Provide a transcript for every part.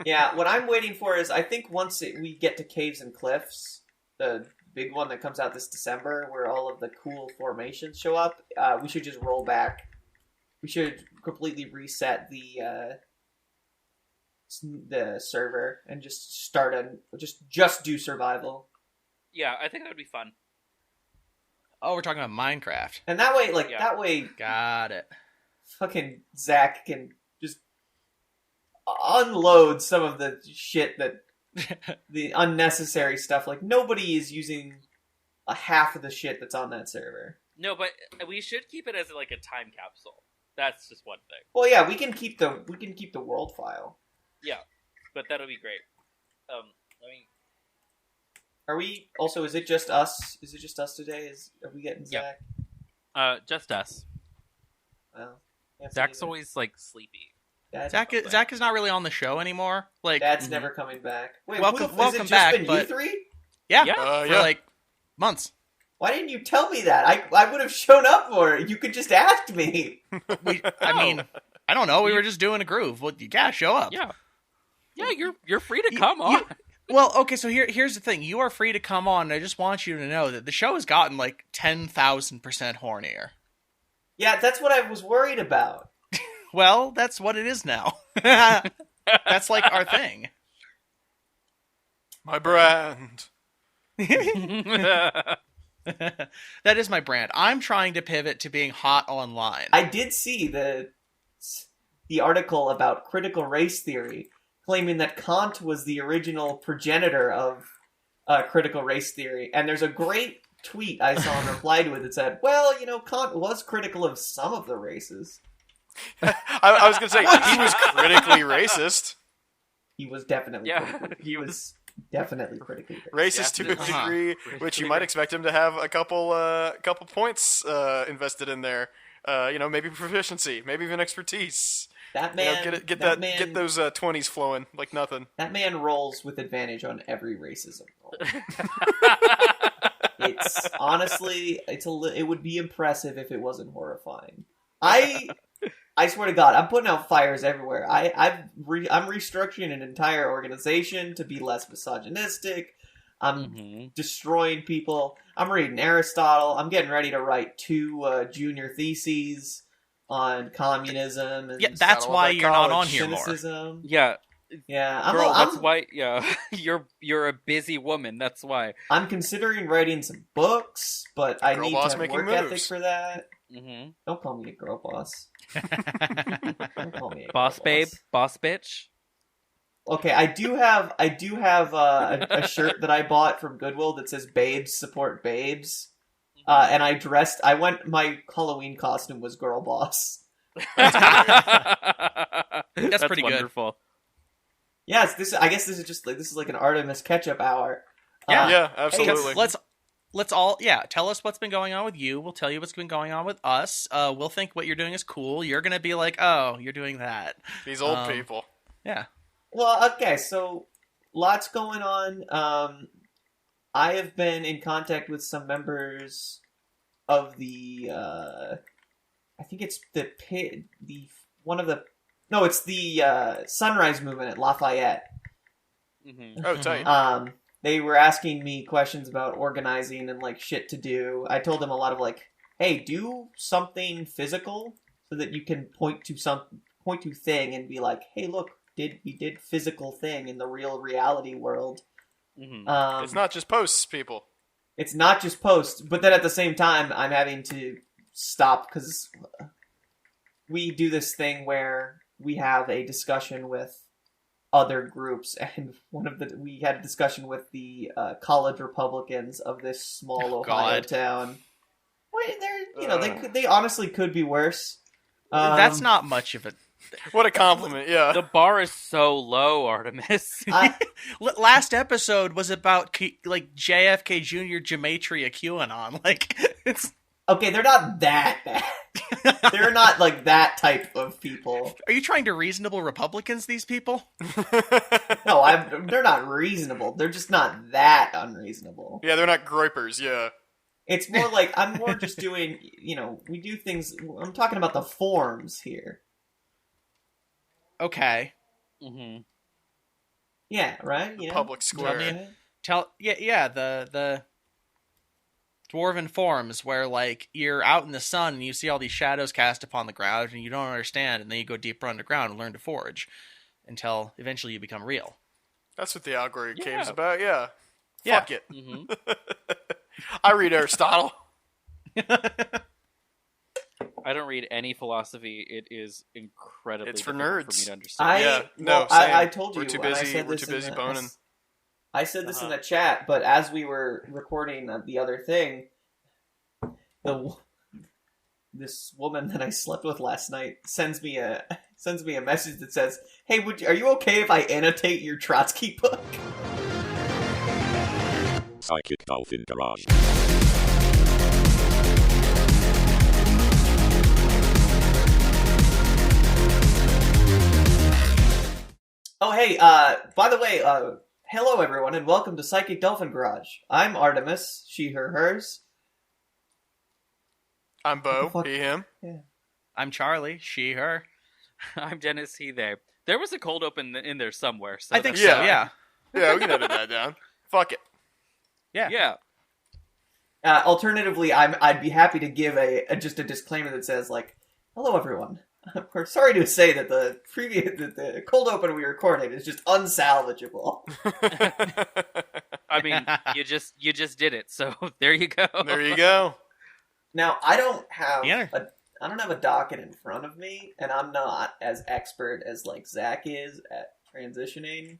Yeah, what I'm waiting for is, I think once we get to Caves and Cliffs, the big one that comes out this December, where all of the cool formations show up, we should just roll back. We should completely reset the server and just start just do survival. Yeah, I think that would be fun. Oh, we're talking about Minecraft. And that way, Got it. fucking Zach can just unload some of the shit that the unnecessary stuff. Like, nobody is using a half of the shit that's on that server. No, but we should keep it as like a time capsule. That's just one thing. Well, yeah, we can keep the world file. Yeah, but that'll be great. Are we also? Is it just us? Is it just us today? Are we getting Zach? Just us. Well, Zach's always like sleepy. Zach is not really on the show anymore. Like, Dad's never coming back. Wait, welcome has it just back. been But you three? yeah, Yeah. for like months. Why didn't you tell me that? I would have shown up for it. You could just ask me. I mean, I don't know. We were just doing a groove. Well, you gotta show up. Yeah, you're free to come on. Well, okay, so here's the thing. You are free to come on, and I just want you to know that the show has gotten like 10,000% hornier. Yeah, that's what I was worried about. Well, that's what it is now. That's like our thing. My brand. That is my brand. I'm trying to pivot to being hot online. I did see the article about critical race theory, claiming that Kant was the original progenitor of critical race theory. And there's a great tweet I saw and replied with that said, well, Kant was critical of some of the races. I was going to say, he was critically racist. He was definitely definitely critically racist. Racist to a degree, which you might expect him to have a couple points invested in there. Maybe proficiency, maybe even expertise. That man, get those 20s flowing like nothing. That man rolls with advantage on every racism roll. It's honestly, it would be impressive if it wasn't horrifying. I swear to God, I'm putting out fires everywhere. I'm restructuring an entire organization to be less misogynistic. I'm destroying people. I'm reading Aristotle. I'm getting ready to write 2 junior theses on communism. And that's why you're not on here cynicism. more. Yeah. Yeah, that's why. Yeah, you're a busy woman. That's why. I'm considering writing some books, but I need to have work ethic for that. Mm-hmm. Don't call me a girl boss. Don't call me a boss babe, boss bitch. Okay, I do have a shirt that I bought from Goodwill that says "Babes support babes," and my Halloween costume was girl boss. That's pretty wonderful. good. Yes, I guess this is like an Artemis catch-up hour. Yeah, absolutely. Hey, let's all tell us what's been going on with you. We'll tell you what's been going on with us. We'll think what you're doing is cool. You're gonna be like, oh, you're doing that. These old people. Yeah. Well, okay, so lots going on. I have been in contact with some members of the I think it's it's the Sunrise Movement at Lafayette. Mm-hmm. Oh, tight. They were asking me questions about organizing and like shit to do. I told them a lot of like, hey, do something physical so that you can point to thing and be like, hey, look, we did physical thing in the real reality world. Mm-hmm. It's not just posts, people. It's not just posts, but then at the same time, I'm having to stop because we do this thing where we have a discussion with other groups, and we had a discussion with the college Republicans of this small Ohio town. Wait, they honestly could be worse. That's not much of a. What a compliment! Yeah, the bar is so low, Artemis. Last episode was about like JFK Jr. Gematria QAnon. Like it's okay. They're not that bad. They're not like that type of people. Are you trying to reasonable Republicans these people? No, they're not reasonable. They're just not that unreasonable. Yeah, they're not groypers. Yeah. It's more like I'm more just doing. We do things. I'm talking about the forms here. Okay. Mm-hmm. Yeah, right. The public square. The dwarven forms where like you're out in the sun and you see all these shadows cast upon the ground and you don't understand, and then you go deeper underground and learn to forge until eventually you become real. That's what the Allegory Cave's about. Yeah. Yeah. Fuck it. I read Aristotle. I don't read any philosophy. It is incredibly It's for difficult nerds. for me to understand. I told you we're too and I busy. said We're this too in busy the- boning. I said this in the chat, but as we were recording the other thing, this woman that I slept with last night sends me a message that says, "Hey, are you okay if I annotate your Trotsky book?" Psychic Dolphin Garage. Oh, hey, by the way, hello everyone and welcome to Psychic Dolphin Garage. I'm Artemis, she, her, hers. I'm Bo, What the fuck? he, him. Yeah. I'm Charlie, she, her. I'm Dennis, he, they. There was a cold open in there somewhere. So I think that's so, fine. yeah. Yeah, we can edit that down. Fuck it. Yeah. Alternatively, I'd be happy to give just a disclaimer that says, like, hello everyone. We're sorry to say that the cold open we recorded is just unsalvageable. I mean, you just did it, so there you go. There you go. Now, I don't have Yeah. a docket in front of me, and I'm not as expert as like Zach is at transitioning.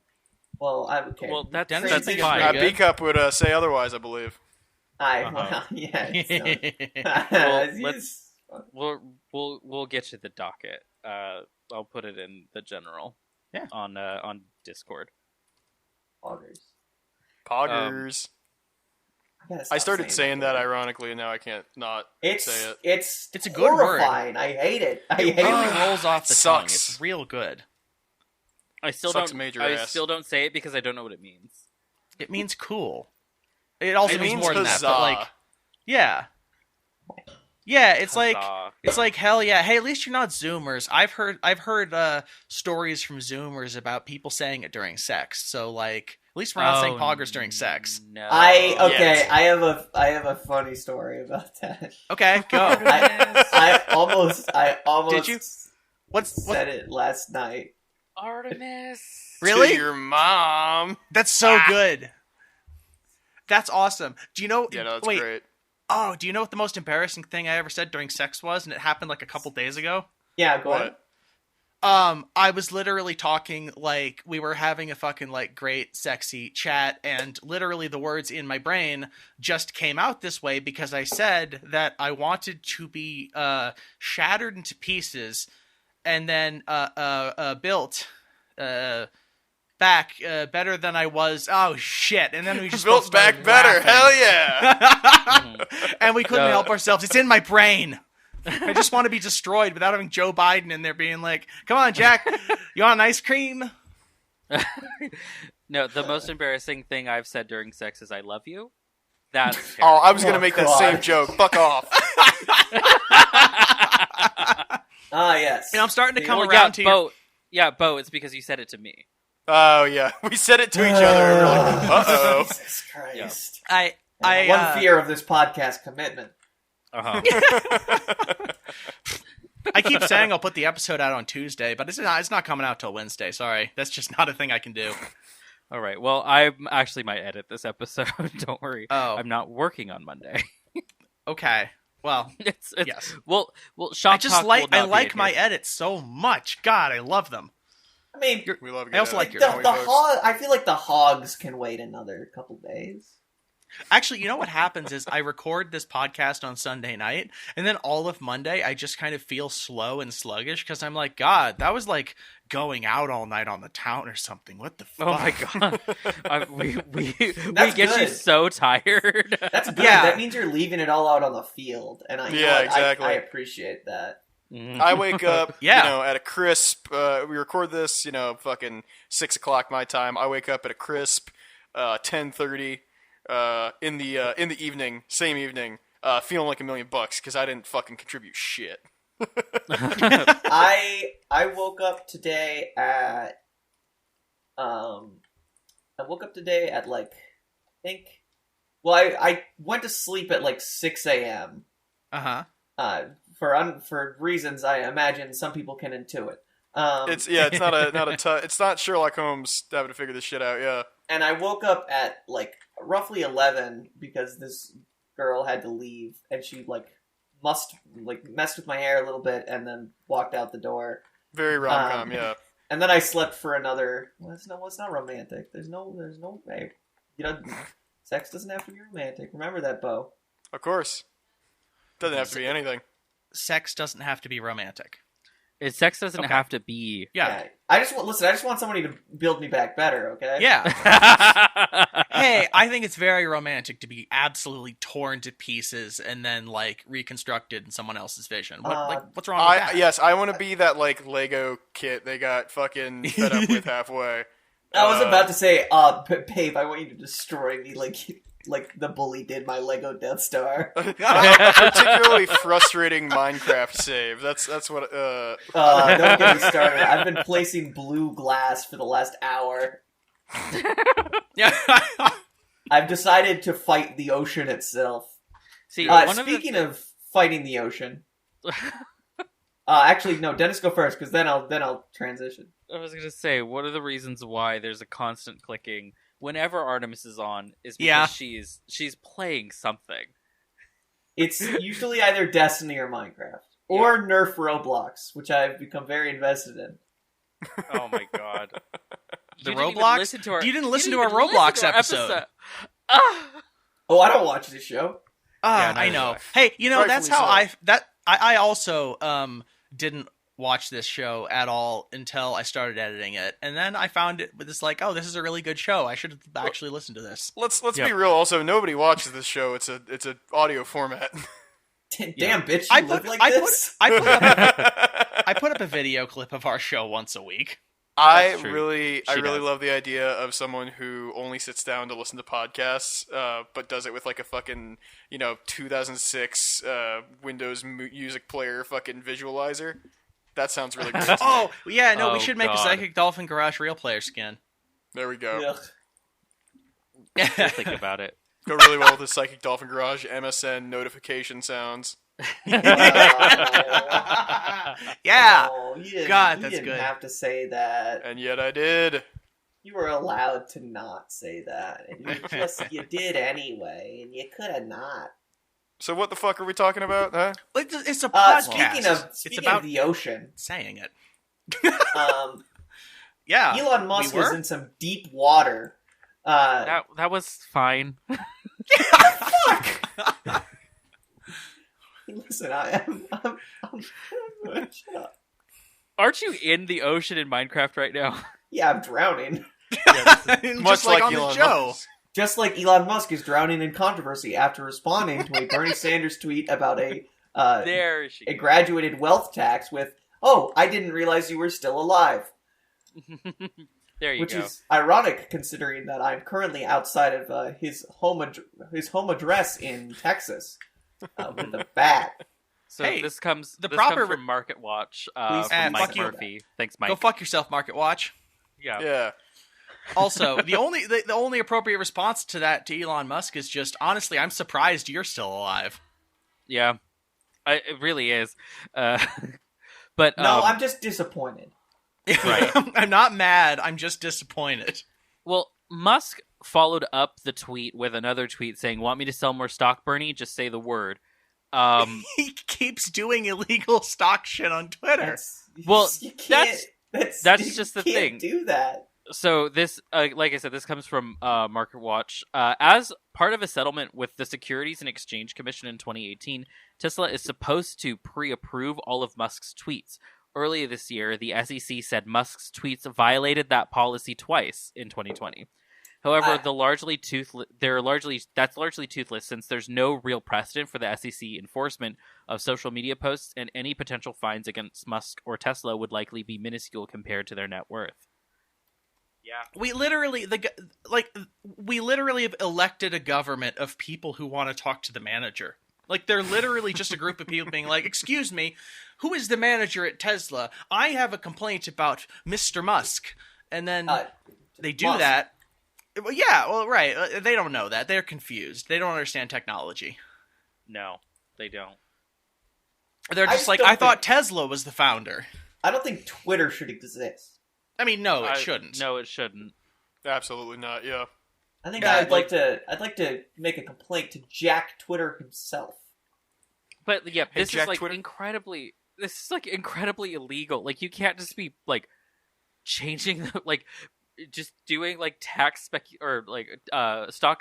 Well, I'm okay. Well, that's Dennis fine. good. B-Cup would say otherwise, I believe. Well, yeah. It's We'll get you the docket. I'll put it in the general. Yeah. On Discord. Poggers. Poggers. I started saying that ironically, and now I can't not say it. It's a good word. horrifying. I hate it. I hate It really it. rolls off the tongue. Sucks. It's real good. I still Sucks don't. major I ass. still don't say it because I don't know what it means. It means cool. It also It means means more than that, but huzzah. like, yeah. Yeah, it's Huzzah. like hell yeah. Hey, at least you're not Zoomers. I've heard stories from Zoomers about people saying it during sex. So like, at least we're not saying poggers during sex. No. Yes. I have a funny story about that. Okay, go. I almost Did you? What? said it last night. Artemis. Really? To your mom. That's so good. That's awesome. Do you know? Yeah, no, that's wait. great. Oh, do you know what the most embarrassing thing I ever said during sex was? And it happened like a couple days ago. Yeah, go ahead. What? I was literally talking like we were having a fucking like great sexy chat, and literally the words in my brain just came out this way because I said that I wanted to be shattered into pieces and then built back better than I was. Oh shit! And then we just Built both back started better. laughing. Hell yeah. And we couldn't No. help ourselves. It's in my brain. I just want to be destroyed without having Joe Biden in there being like, "Come on, Jack, you want an ice cream?" No, the most embarrassing thing I've said during sex is "I love you." That's Oh, I was gonna Oh, make that God. same joke. Fuck off. Yes. And I'm starting to come Well, around to Bo. Yeah, Bo. It's because you said it to me. Oh yeah, we said it to each other. And we're like, uh-oh. Jesus Christ. I One fear of this podcast commitment. I keep saying I'll put the episode out on Tuesday, but it's not coming out till Wednesday. Sorry, that's just not a thing I can do. All right. Well, I actually might edit this episode. Don't worry. Oh. I'm not working on Monday. Okay, well, it's yes. Well, shop I just talk will not be like my adhered. edits so much. God, I love them. I mean, We love. I also good like editing, your- don't we, the folks? hog. I feel like the hogs can wait another couple days. Actually, you know what happens is I record this podcast on Sunday night, and then all of Monday I just kind of feel slow and sluggish because I'm like, God, that was like going out all night on the town or something. What the fuck? Oh my god, we That's get you good. so tired. That's good. Yeah. That means you're leaving it all out on the field, and Yeah, exactly. I appreciate that. I wake up, Yeah. at a crisp. We record this, fucking 6 o'clock my time. I wake up at a crisp 10:30 in the evening, same evening, feeling like $1,000,000 because I didn't fucking contribute shit. I woke up today at I woke up today at like, I think. Well, I went to sleep at like 6 a.m. For reasons I imagine some people can intuit. It's not Sherlock Holmes having to figure this shit out. Yeah. And I woke up at like roughly 11 because this girl had to leave, and she messed with my hair a little bit, and then walked out the door. Very rom-com, yeah. And then I slept for another. Well, it's not romantic. There's no way. Sex doesn't have to be romantic. Remember that, Bo. Of course. Doesn't have to be anything. Sex doesn't have to be romantic. Sex doesn't have to be. Yeah. I just want somebody to build me back better, okay? Yeah. Hey, I think it's very romantic to be absolutely torn to pieces and then like reconstructed in someone else's vision. What's wrong with that? Yes, I want to be that like Lego kit they got fucking fed up with halfway. I was about to say, babe, I want you to destroy me like the bully did my Lego Death Star. Particularly frustrating Minecraft save. That's what. Don't get me started. I've been placing blue glass for the last hour. Yeah. I've decided to fight the ocean itself. See, speaking of fighting the ocean, actually, no. Dennis, go first, because then I'll transition. I was gonna say, one of the reasons why there's a constant clicking whenever Artemis is on is because she's playing something. It's usually either Destiny or Minecraft. Or Nerf Roblox, which I've become very invested in. Oh my god. The Roblox? You didn't listen to our Roblox episode. Oh, I don't watch this show. I know. Hey, that's how I also didn't watch this show at all until I started editing it, and then I found it with this like, oh, this is a really good show. I should actually listen to this. Let's be real. Also, nobody watches this show. It's a audio format. Damn, bitch! You look like this. I put up a video clip of our show once a week. I really love the idea of someone who only sits down to listen to podcasts, but does it with like a fucking 2006 Windows music player fucking visualizer. That sounds really good. Oh, yeah, no, we should make a Psychic Dolphin Garage Real Player skin. There we go. Think about it. Go really well with the Psychic Dolphin Garage MSN notification sounds. Yeah. Oh, God, you that's didn't good. Have to say that. And yet I did. You were allowed to not say that, and you did anyway, and you could have not. So what the fuck are we talking about, huh? It's a podcast. Speaking of the ocean, saying it. Yeah, Elon Musk is in some deep water. That was fine. Fuck. Listen, I'm shut up. Aren't you in the ocean in Minecraft right now? Yeah, I'm drowning. Much like on the show. Just like Elon Musk is drowning in controversy after responding to a Bernie Sanders tweet about a graduated wealth tax with, "Oh, I didn't realize you were still alive." There you go. Which is ironic considering that I'm currently outside of his home address in Texas with a bat. So this comes from Market Watch. Please, from Mike fuck you. Murphy. Thanks, Mike. Go fuck yourself, Market Watch. Yeah. Also, the only appropriate response to that to Elon Musk is just, honestly, I'm surprised you're still alive. Yeah, it really is. But no, I'm just disappointed. Right. I'm not mad. I'm just disappointed. Well, Musk followed up the tweet with another tweet saying, "Want me to sell more stock, Bernie? Just say the word." He keeps doing illegal stock shit on Twitter. That's just the thing. Do that. So this, like I said, this comes from Market Watch. As part of a settlement with the Securities and Exchange Commission in 2018, Tesla is supposed to pre-approve all of Musk's tweets. Earlier this year, the SEC said Musk's tweets violated that policy twice in 2020. However, that's largely toothless since there's no real precedent for the SEC enforcement of social media posts, and any potential fines against Musk or Tesla would likely be minuscule compared to their net worth. Yeah, we literally have elected a government of people who want to talk to the manager. Like, they're literally just a group of people being like, "Excuse me, who is the manager at Tesla? I have a complaint about Mr. Musk." And then they do that. Well, yeah, well, right. They don't know that. They're confused. They don't understand technology. No, they don't. They're I just just like, don't I thought think- Tesla was the founder. I don't think Twitter should exist. I mean, no, it shouldn't. No, it shouldn't. Absolutely not. Yeah. I think Yeah, I'd like to make a complaint to Jack Twitter himself. But yeah, Hey, this Jack is like Twitter- incredibly. This is like incredibly illegal. Like you can't just be like changing the like just doing like stock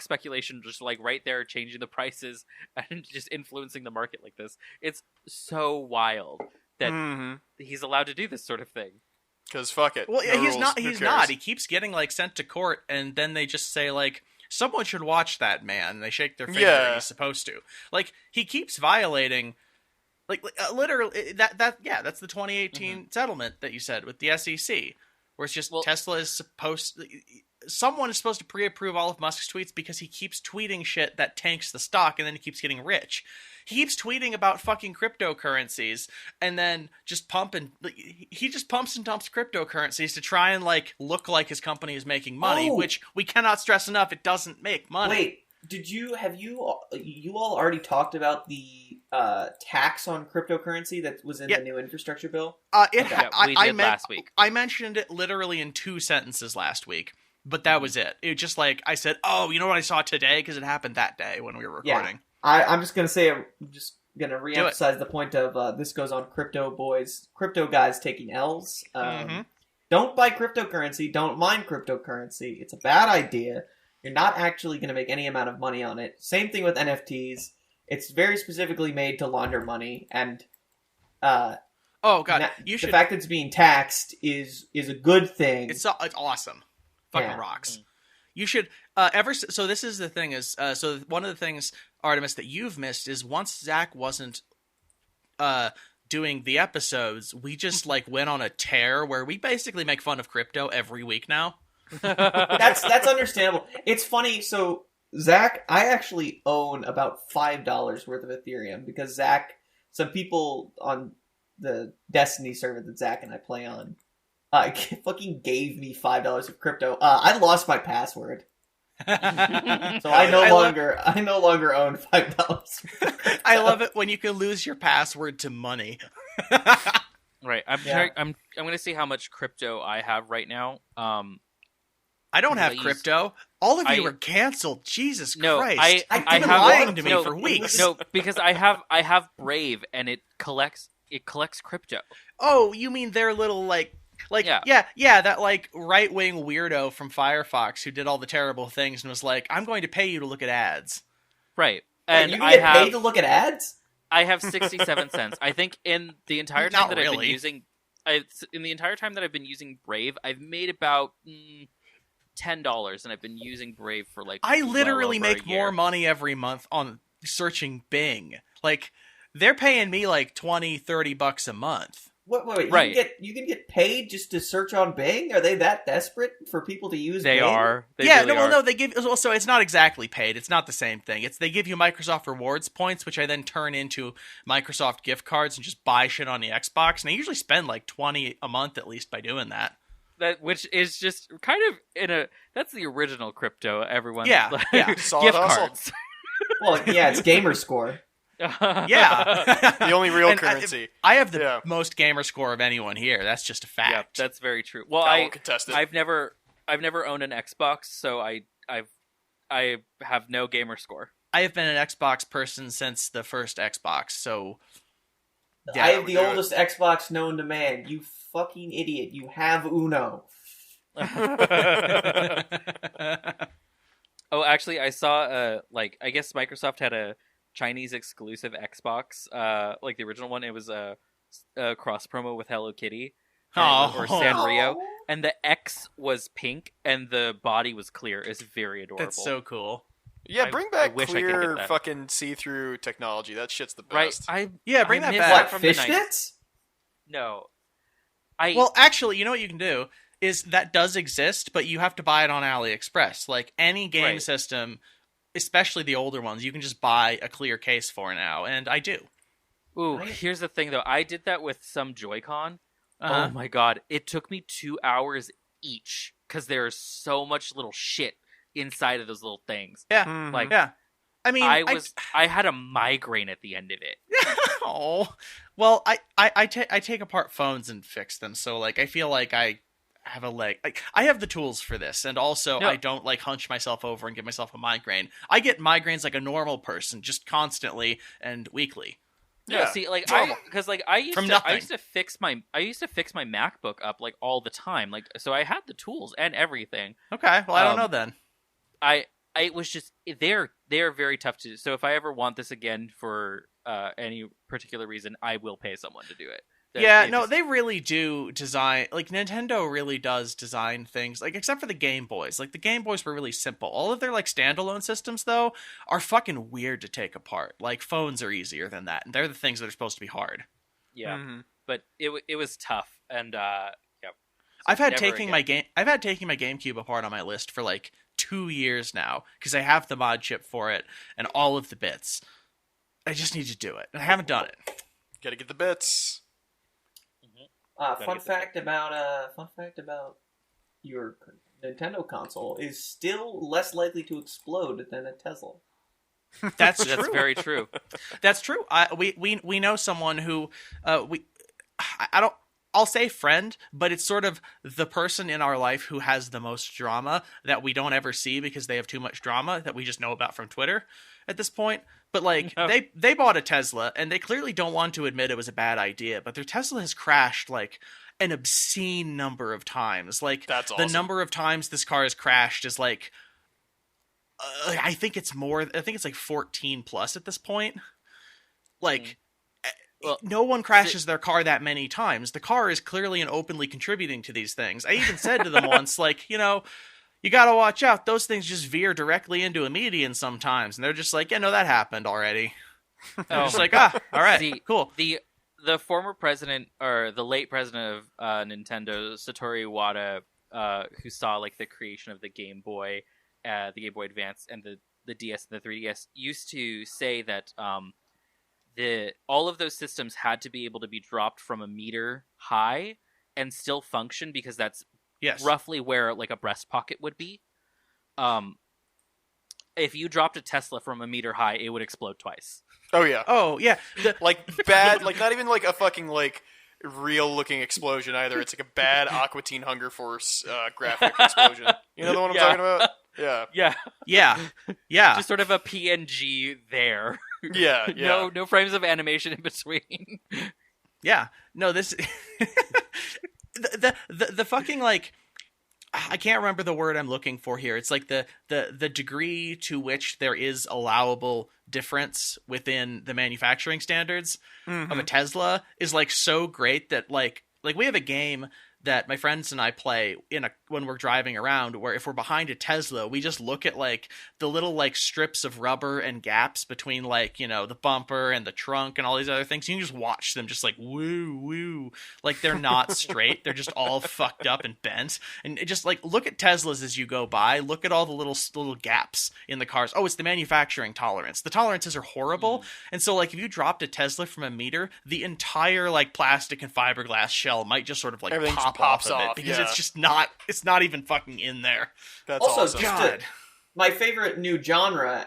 speculation, just like right there, changing the prices and just influencing the market like this. It's so wild that he's allowed to do this sort of thing. Because fuck it. Well, No he's rules. not. Who He's cares? not. He keeps getting like sent to court, and then they just say like, someone should watch that man. And they shake their finger. Yeah. And he's supposed to. Like he keeps violating. Like literally that's the 2018 settlement that you said with the SEC, where it's just Tesla is someone is supposed to pre-approve all of Musk's tweets because he keeps tweeting shit that tanks the stock, and then he keeps getting rich. He keeps tweeting about fucking cryptocurrencies, and then just he just pumps and dumps cryptocurrencies to try and like look like his company is making money, which we cannot stress enough. It doesn't make money. Wait, have you all already talked about the tax on cryptocurrency that was in the new infrastructure bill? We did last week. I mentioned it literally in 2 sentences last week, but that was it. It was just like I said, "Oh, you know what I saw today?" Because it happened that day when we were recording. Yeah. I'm just gonna say, I'm just gonna reemphasize the point of this goes on crypto guys taking L's. Don't buy cryptocurrency. Don't mine cryptocurrency. It's a bad idea. You're not actually going to make any amount of money on it. Same thing with NFTs. It's very specifically made to launder money, and oh god, the fact that it's being taxed is a good thing. It's awesome. Fucking rocks. You should so this is the thing is so one of the things, Artemis, that you've missed is once Zach wasn't doing the episodes, we just like went on a tear where we basically make fun of crypto every week now. That's understandable. It's funny. So Zach, I actually own about $5 worth of Ethereum because Zach, some people on the Destiny server that Zach and I play on, fucking gave me $5 of crypto. I lost my password, so I no longer own $5. I love it when you can lose your password to money. Right. I'm going to see how much crypto I have right now. I don't have crypto. All of you are canceled. Jesus Christ! I been have lying to me for weeks. No, because I have Brave, and it collects crypto. Oh, you mean their little like that like right wing weirdo from Firefox who did all the terrible things and was like, I'm going to pay you to look at ads. Right. And you can get paid to look at ads? I have 67 cents. I think in the entire time that I've been using Brave, I've made about $10, and I've been using Brave for like I literally well over make a year. more money every month on searching Bing. Like they're paying me like $20-$30 a month. Wait, right. You can get paid just to search on Bing? Are they that desperate for people to use Bing? They are. They yeah, really are. no, they give so it's not exactly paid. It's not the same thing. They give you Microsoft Rewards points, which I then turn into Microsoft gift cards and just buy shit on the Xbox. And I usually spend like $20 a month at least by doing that. Which is just kind of that's the original crypto. Everyone, yeah, gift cards. Well, yeah, it's gamer score. Yeah, the only real currency. I have the most gamer score of anyone here. That's just a fact. Yeah, that's very true. Well, I won't contest it. I've never owned an Xbox, so I have no gamer score. I have been an Xbox person since the first Xbox, so yeah, I have the oldest Xbox known to man. You fucking idiot! You have Uno. Oh, actually, I saw I guess Microsoft had a Chinese exclusive Xbox, like the original one. It was a cross promo with Hello Kitty or Sanrio, and the X was pink and the body was clear. It's very adorable. That's so cool. Yeah, bring back I clear fucking see-through technology. That shit's the best. Right? Bring that miss back. What, fishnets? No. Well, actually, you know what you can do is that does exist, but you have to buy it on AliExpress. Like any game system, especially the older ones, you can just buy a clear case for now, and I do. Ooh, here's the thing though. I did that with some Joy-Con. Oh my god, it took me 2 hours each because there's so much little shit inside of those little things. Yeah. Mhm. Like, Yeah. I mean, I had a migraine at the end of it. Oh, well, I take apart phones and fix them. So like, I feel like I have a leg. I have the tools for this, and also No. I don't like hunch myself over and give myself a migraine. I get migraines like a normal person, just constantly and weekly. No, Yeah. see, like Normal. I From used nothing. to fix my MacBook up like all the time. Like, so I had the tools and everything. Okay, well, I don't Um, know then. It was just they're very tough to do. So if I ever want this again for any particular reason, I will pay someone to do it. Yeah, They no, just- they really do design, like, Nintendo really does design things, like, except for the Game Boys. Like, the Game Boys were really simple. All of their, like, standalone systems, though, are fucking weird to take apart. Like, phones are easier than that, and they're the things that are supposed to be hard. yeah, Mhm. but it was tough, and yeah. I've had Never taking again. I've had taking my GameCube apart on my list for, like, 2 years now, because I have the mod chip for it, and all of the bits. I just need to do it, and I haven't done it. Gotta get the bits. Fun fact about your Nintendo console is still less likely to explode than a Tesla. That's true. That's very true. That's true. We know someone who I don't. I'll say friend, but it's sort of the person in our life who has the most drama that we don't ever see because they have too much drama that we just know about from Twitter at this point. But like No. they bought a Tesla and they clearly don't want to admit it was a bad idea, but their Tesla has crashed like an obscene number of times. Like That's the awesome. number of times this car has crashed is like I think it's like 14 plus at this point. Like Well, no one crashes their car that many times. The car is clearly and openly contributing to these things. I even said to them once, like, you know, you got to watch out. Those things just veer directly into a median sometimes. And they're just like, yeah, no, that happened already. Oh, Just like, all right, See, cool. the former president or the late president of Nintendo, Satoru Iwata, who saw like the creation of the Game Boy Advance, and the DS and the 3DS, used to say that all of those systems had to be able to be dropped from a meter high and still function, because that's Yes. roughly where like a breast pocket would be. If you dropped a Tesla from a meter high, it would explode twice. Oh yeah. Oh, yeah. Like bad, like not even like a fucking like real looking explosion either. It's like a bad Aqua Teen Hunger Force graphic explosion. You know the one I'm Yeah. talking about? Yeah. Yeah, Yeah. Yeah. just sort of a PNG there. Yeah. Yeah. No frames of animation in between. Yeah. No, this the fucking like I can't remember the word I'm looking for here. It's like the degree to which there is allowable difference within the manufacturing standards of a Tesla is like so great that like we have a game that my friends and I play when we're driving around, where if we're behind a Tesla, we just look at like the little like strips of rubber and gaps between like, you know, the bumper and the trunk and all these other things. You can just watch them just like woo woo, like they're not straight. They're just all fucked up and bent. And it just like look at Teslas as you go by. Look at all the little gaps in the cars. Oh, it's the manufacturing tolerance. The tolerances are horrible. And so like if you dropped a Tesla from a meter, the entire like plastic and fiberglass shell might just sort of like Everything just pop pops off of it off, because yeah. it's just not even fucking in there. That's Also, awesome. just God. my favorite new genre.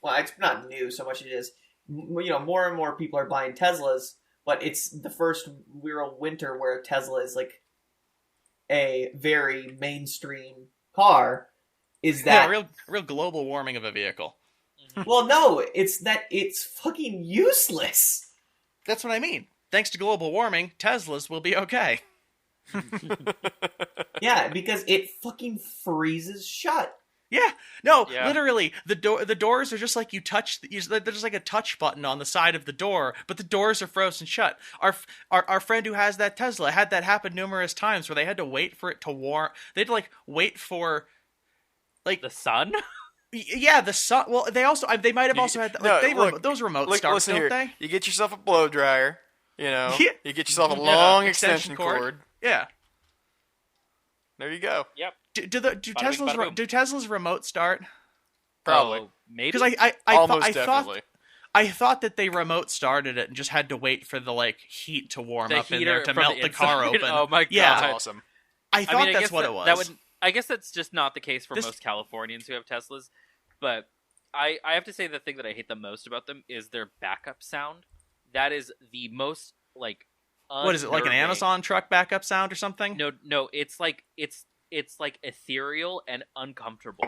Well, it's not new so much. It is, you know, more and more people are buying Teslas, but it's the first real winter where a Tesla is like a very mainstream car. Is that real global warming of a vehicle. well? No, it's that it's fucking useless. That's what I mean. Thanks to global warming, Teslas will be okay. Yeah, because it fucking freezes shut. Yeah, no, Yeah. literally, the doors are just like you touch. There's just like a touch button on the side of the door, but the doors are frozen shut. Our friend who has that Tesla had that happen numerous times where they had to wait for it to warm. They had to like wait for, like, The sun? yeah, the sun. Well, they might have also had those remote starts, listen don't here. they? You get yourself a blow dryer. You know. Yeah. You get yourself a Yeah, long extension extension cord. cord. Yeah. There you go. Yep. Do Bada bing, bada boom. Teslas remote start? Probably. Oh, maybe. Because I Almost thought definitely. I thought that they remote started it and just had to wait for the like heat to warm The up in there heater to from melt the car inside. open. Oh my god. Yeah. That's awesome. I thought mean, that's guess what it was. I guess that's just not the case for This- most Californians who have Teslas. But I have to say the thing that I hate the most about them is their backup sound. That is the most like. What is it, like an unnerving. Amazon truck backup sound or something? No, it's like ethereal and uncomfortable.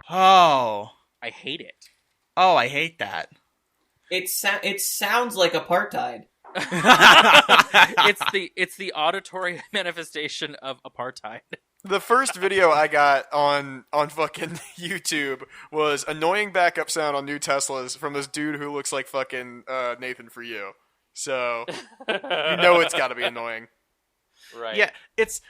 Oh. I hate it. Oh, I hate that. It sounds like apartheid. It's the auditory manifestation of apartheid. The first video I got on fucking YouTube was annoying backup sound on new Teslas from this dude who looks like fucking Nathan for you. So you know it's got to be annoying. Right. Yeah, it's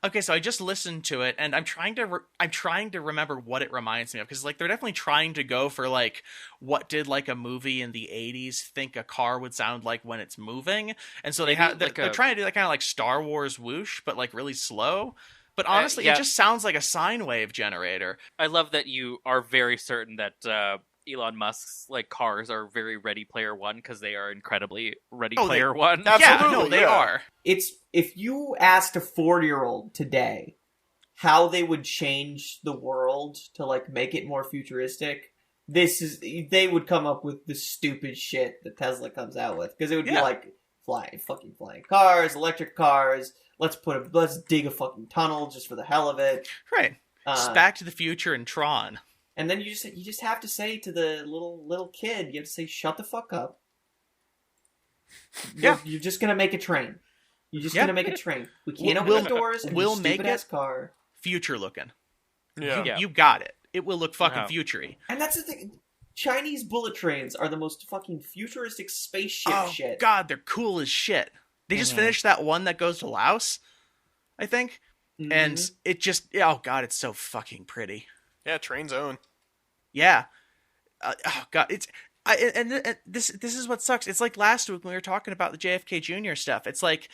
okay. So I just listened to it, and I'm trying to remember what it reminds me of, because like they're definitely trying to go for like what did like a movie in the '80s think a car would sound like when it's moving, and so they're trying to do that kind of like Star Wars whoosh, but like really slow. But honestly, yeah. It just sounds like a sine wave generator. I love that you are very certain that Elon Musk's like cars are very Ready Player One, because they are incredibly Ready Player One. Absolutely, yeah, no, they are. It's if you asked a 40-year-old today how they would change the world to like make it more futuristic, they would come up with the stupid shit that Tesla comes out with, because it would be like flying cars, electric cars. Let's dig a fucking tunnel just for the hell of it. Right. Just Back to the Future and Tron. And then you just have to say to the little kid, you have to say, shut the fuck up. Yeah. You're just gonna make a train. You're just gonna make a train. We can't open the doors and we'll your make stupid-ass car. Future looking. Yeah. You got it. It will look fucking Wow. futury. And that's the thing. Chinese bullet trains are the most fucking futuristic spaceship shit. God, they're cool as shit. They just finished that one that goes to Laos, I think. Mhm. And it just, oh God, it's so fucking pretty. Yeah, train zone. Yeah. Oh God, this is what sucks. It's like last week when we were talking about the JFK Jr. stuff. It's like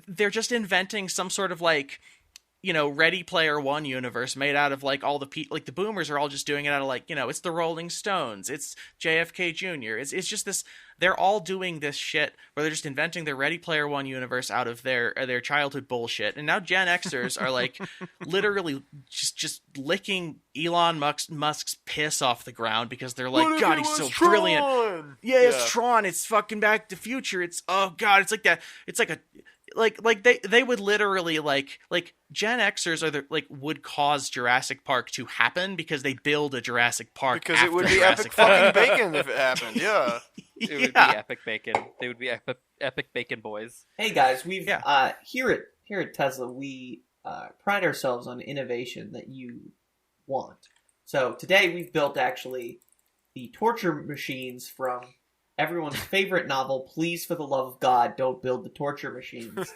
they're just inventing some sort of like, Ready Player One universe made out of like all the people, like the boomers are all just doing it out of like, it's the Rolling Stones, it's JFK Jr. It's just this, they're all doing this shit where they're just inventing their Ready Player One universe out of their childhood bullshit. And now Gen Xers are like literally just licking Elon Musk's piss off the ground because they're like, God, he's so brilliant. Yeah, it's Tron. It's fucking Back to the Future. It's, oh God, it's like that. It's like a, like they would literally like Gen Xers would cause Jurassic Park to happen because they build a Jurassic Park Because after it would be Jurassic epic Park. fucking bacon if it happened. Yeah. It would be epic bacon. They would be epic bacon boys. Hey guys, we've here at Tesla we pride ourselves on innovation that you want. So today we've built actually the torture machines from everyone's favorite novel, Please for the Love of God, Don't Build the Torture Machines.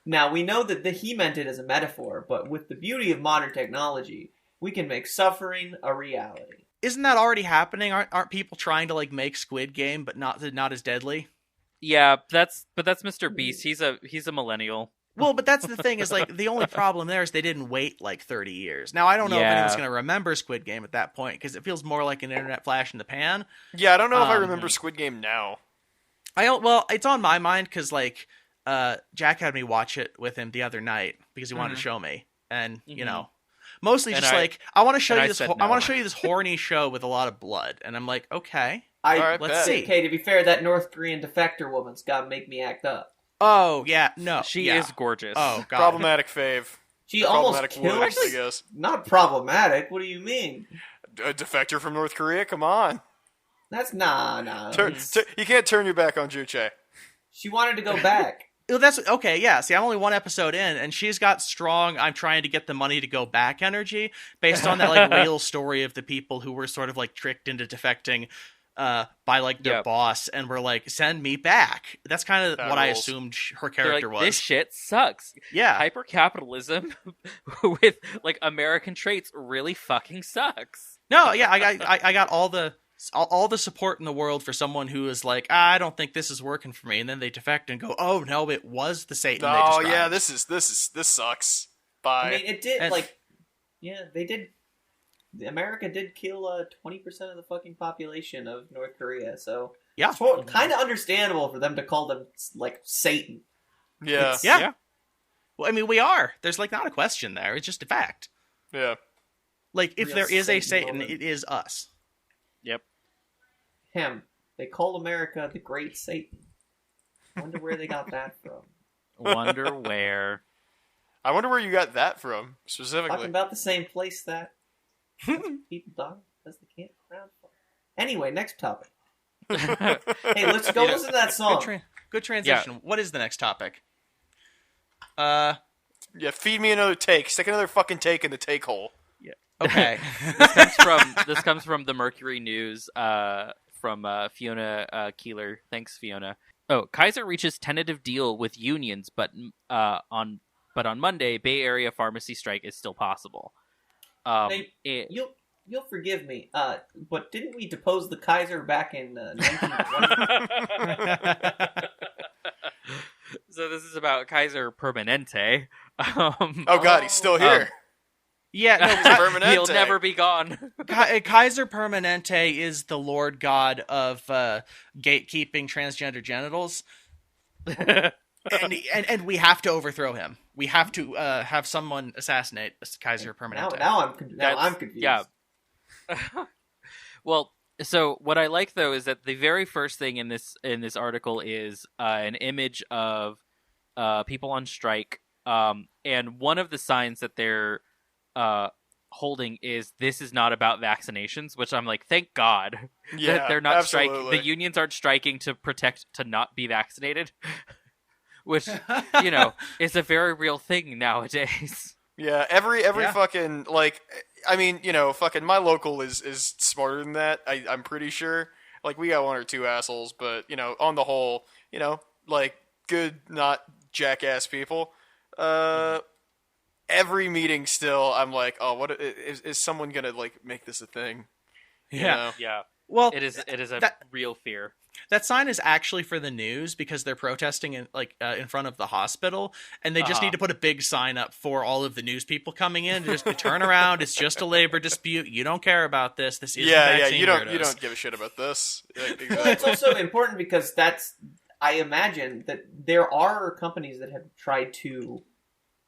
Now, we know that he meant it as a metaphor, but with the beauty of modern technology, we can make suffering a reality. Isn't that already happening? Aren't people trying to like make Squid Game, but not as deadly? Yeah, that's Mr. Beast. He's a millennial. Well, but that's the thing is like the only problem there is they didn't wait like 30 years. Now I don't know if anyone's going to remember Squid Game at that point because it feels more like an internet flash in the pan. Yeah, I don't know if I remember Squid Game now. Well, it's on my mind because like Jack had me watch it with him the other night because he wanted to show me, and mostly just I want to show you this. I want to show you this horny show with a lot of blood, and I'm like, okay, let's see. Okay, to be fair, that North Korean defector woman's got to make me act up. Oh yeah, no, she is gorgeous. Oh God, Problematic fave. She almost problematic kills. I guess. Not problematic. What do you mean? A defector from North Korea? Come on. That's nah. You can't turn your back on Juche. She wanted to go back. Well, that's okay. Yeah. See, I'm only one episode in, and she's got strong. I'm trying to get the money to go back energy based on that like real story of the people who were sort of like tricked into defecting by like their boss and were like, send me back. That's kind of what I assumed her character was. This shit sucks. Yeah. Hyper-capitalism with like American traits really fucking sucks. No, yeah, I got all the support in the world for someone who is like, I don't think this is working for me, and then they defect and go, oh no, it was the Satan. Oh yeah, this sucks. Bye. I mean, it did they America did kill 20% of the fucking population of North Korea, so Yeah. it's kind of understandable for them to call them like Satan. Yeah. Yeah. Well, I mean, we are. There's like not a question there. It's just a fact. Yeah. Like, if Real there is a Satan Satan, moment. it is us. Yep. Him. They call America the Great Satan. Wonder where they got that from. Wonder where. I wonder where you got that from specifically. Talking about the same place that people die because they can't crowdfund. Anyway, next topic. Hey, let's go listen to that song. Good transition. What is the next topic? Yeah, feed me another take. Stick another fucking take in the take hole. Okay. This comes from the Mercury News from Fiona Keeler. Thanks, Fiona. Oh, Kaiser reaches tentative deal with unions, but on Monday, Bay Area pharmacy strike is still possible. Hey, you'll forgive me, but didn't we depose the Kaiser back in 1920? So this is about Kaiser Permanente. Oh god, he's still here. Yeah, no, Permanente. He'll never be gone. Kaiser Permanente is the Lord God of gatekeeping transgender genitals, and we have to overthrow him. We have to have someone assassinate Kaiser Permanente. Now I'm confused. Yeah. Well, so what I like though is that the very first thing in this article is an image of people on strike, and one of the signs that they're holding is "This is not about vaccinations," which I'm like, thank God Yeah, that they're not absolutely. striking. The unions aren't striking to protect to not be vaccinated, which is a very real thing nowadays. Yeah, every Yeah. fucking like, I mean, fucking my local is smarter than that. I'm pretty sure. Like we got one or two assholes, but on the whole, like good, not jackass people. Every meeting still, I'm like, oh, what is someone gonna like make this a thing? Yeah. Yeah, Well, it is a real fear. that sign is actually for the news because they're protesting in front of the hospital, and they just need to put a big sign up for all of the news people coming in. Just turn around. It's just a labor dispute. You don't care about this. This isn't vaccine You don't weirdos. give a shit about this. Like, Well, it's exactly. also important because I imagine that there are companies that have tried to,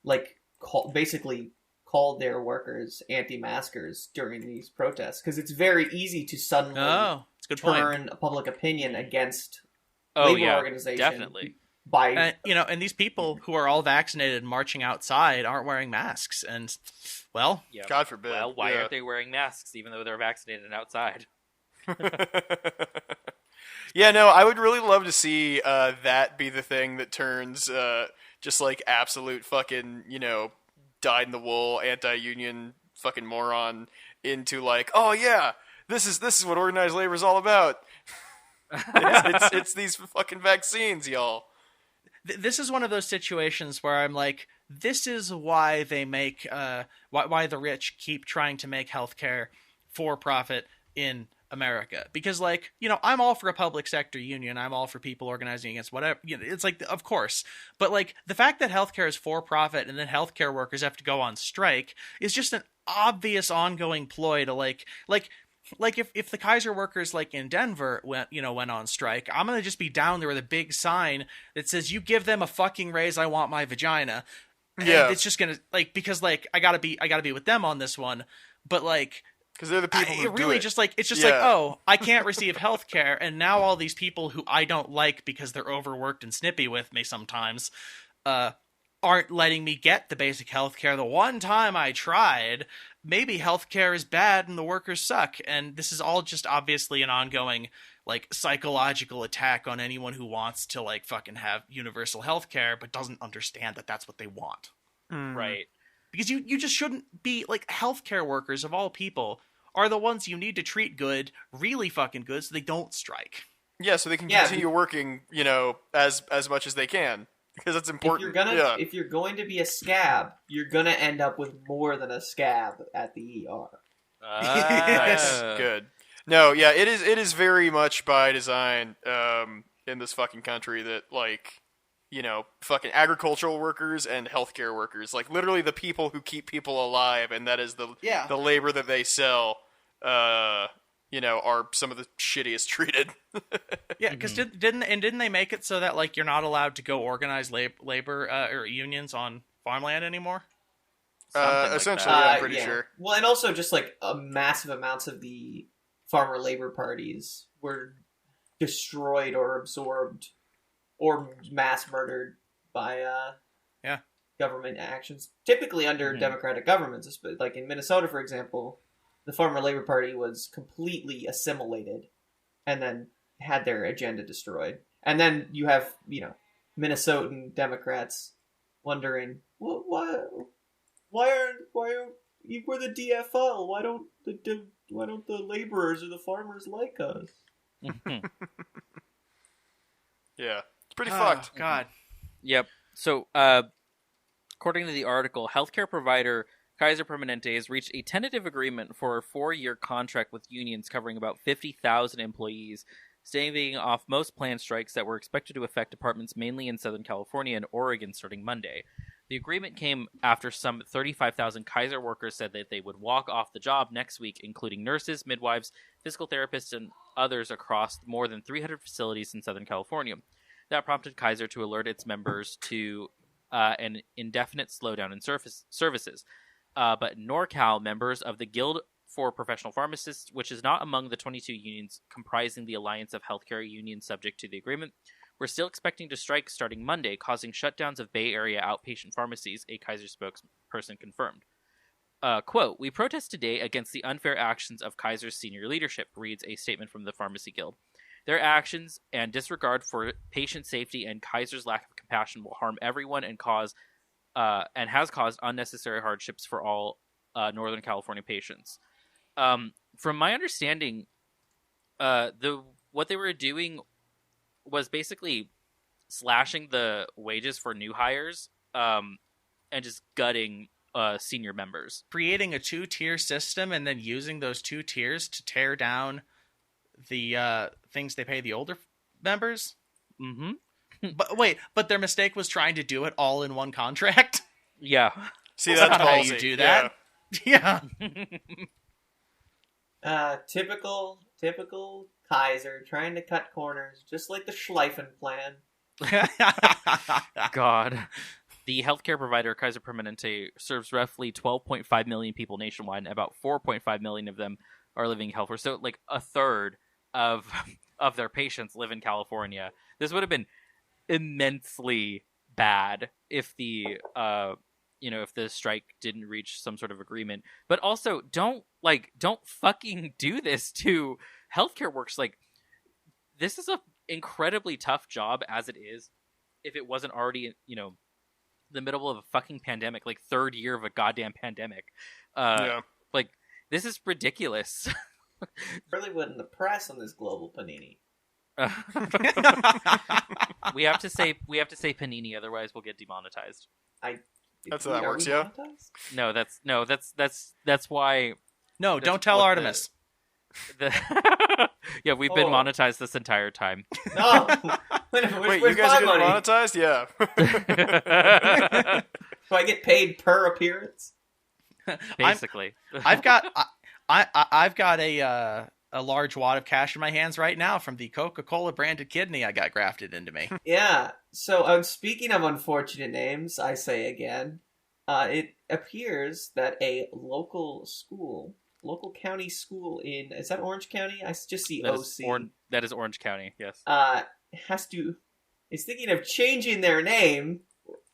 like, basically call their workers anti-maskers during these protests because it's very easy to suddenly Oh, it's a good point. turn public opinion against Oh labor yeah, organization definitely. by And these people who are all vaccinated and marching outside aren't wearing masks, and well, Yeah. God forbid. Well, why Yeah. aren't they wearing masks even though they're vaccinated and outside? Yeah, no, I would really love to see that be the thing that turns just like absolute fucking, dyed in the wool anti-union fucking moron into like, oh yeah, this is what organized labor is all about. it's these fucking vaccines, y'all. this is one of those situations where I'm like, this is why they make why the rich keep trying to make healthcare for profit in America, because I'm all for a public sector union. I'm all for people organizing against whatever. It's like, of course, but like the fact that healthcare is for profit and then healthcare workers have to go on strike is just an obvious ongoing ploy to like if the Kaiser workers like in Denver went on strike, I'm gonna just be down there with a big sign that says, "You give them a fucking raise, I want my vagina." Yeah. And it's just gonna because I gotta be with them on this one, but Because they're the people who it really do it. it's just Yeah. oh, I can't receive health care, and now all these people who I don't like because they're overworked and snippy with me sometimes aren't letting me get the basic health care the one time I tried. Maybe health care is bad and the workers suck, and this is all just obviously an ongoing psychological attack on anyone who wants to fucking have universal health care but doesn't understand that that's what they want. Right. Because you just shouldn't be healthcare workers of all people are the ones you need to treat good, really fucking good, so they don't strike. Yeah, so they can Yeah, continue working, as much as they can. Because that's important. if you're going to be a scab, you're gonna end up with more than a scab at the ER. Nice. Good. No, yeah, it is very much by design in this fucking country that fucking agricultural workers and healthcare workers, like literally the people who keep people alive, and that is the labor that they sell. Are some of the shittiest treated. Yeah, because didn't they make it so that like you're not allowed to go organize labor or unions on farmland anymore? Essentially, I'm pretty yeah. sure. Well, and also just like massive amounts of the farmer labor parties were destroyed or absorbed or mass murdered by government actions, typically under democratic governments. Like in Minnesota, for example, the Farmer Labor Party was completely assimilated and then had their agenda destroyed. And then you have, Minnesotan Democrats wondering, well, why are we're the DFL? Why don't the laborers or the farmers like us? Yeah, it's pretty fucked. God. Yep. So, according to the article, healthcare provider Kaiser Permanente has reached a tentative agreement for a 4-year contract with unions covering about 50,000 employees, staving off most planned strikes that were expected to affect departments mainly in Southern California and Oregon starting Monday. The agreement came after some 35,000 Kaiser workers said that they would walk off the job next week, including nurses, midwives, physical therapists, and others across more than 300 facilities in Southern California. That prompted Kaiser to alert its members to an indefinite slowdown in services. But NorCal members of the Guild for Professional Pharmacists, which is not among the 22 unions comprising the Alliance of Healthcare Unions subject to the agreement, were still expecting to strike starting Monday, causing shutdowns of Bay Area outpatient pharmacies, a Kaiser spokesperson confirmed. Quote, "We protest today against the unfair actions of Kaiser's senior leadership," reads a statement from the Pharmacy Guild. "Their actions and disregard for patient safety and Kaiser's lack of compassion will harm everyone and has caused unnecessary hardships for all Northern California patients." From my understanding, what they were doing was basically slashing the wages for new hires and just gutting senior members. Creating a 2-tier system and then using those 2 tiers to tear down the things they pay the older members? Mm-hmm. But their mistake was trying to do it all in one contract? Yeah. See, that's that's not how ballsy. you do that. Yeah. Typical Kaiser trying to cut corners, just like the Schleifen plan. God. The healthcare provider Kaiser Permanente serves roughly 12.5 million people nationwide, and about 4.5 million of them are living in California. So, like, a third of their patients live in California. This would have been immensely bad if the if the strike didn't reach some sort of agreement. But also, don't fucking do this to healthcare workers. Like, this is a incredibly tough job as it is. If it wasn't already, the middle of a fucking pandemic, like 3rd year of a goddamn pandemic. Like, this is ridiculous. Really wouldn't the press on this global panini. We have to say panini, otherwise we'll get demonetized. That's how that works, yeah. No, that's why. No, don't tell Artemis. Yeah, we've been monetized this entire time. No. Wait, you guys are getting monetized? Yeah. Do I get paid per appearance? Basically. I've got a large wad of cash in my hands right now from the Coca-Cola branded kidney I got grafted into me. Yeah. So, speaking of unfortunate names, I say again, it appears that a local county school is that Orange County? I just see OC. That is Orange County, yes. Is thinking of changing their name,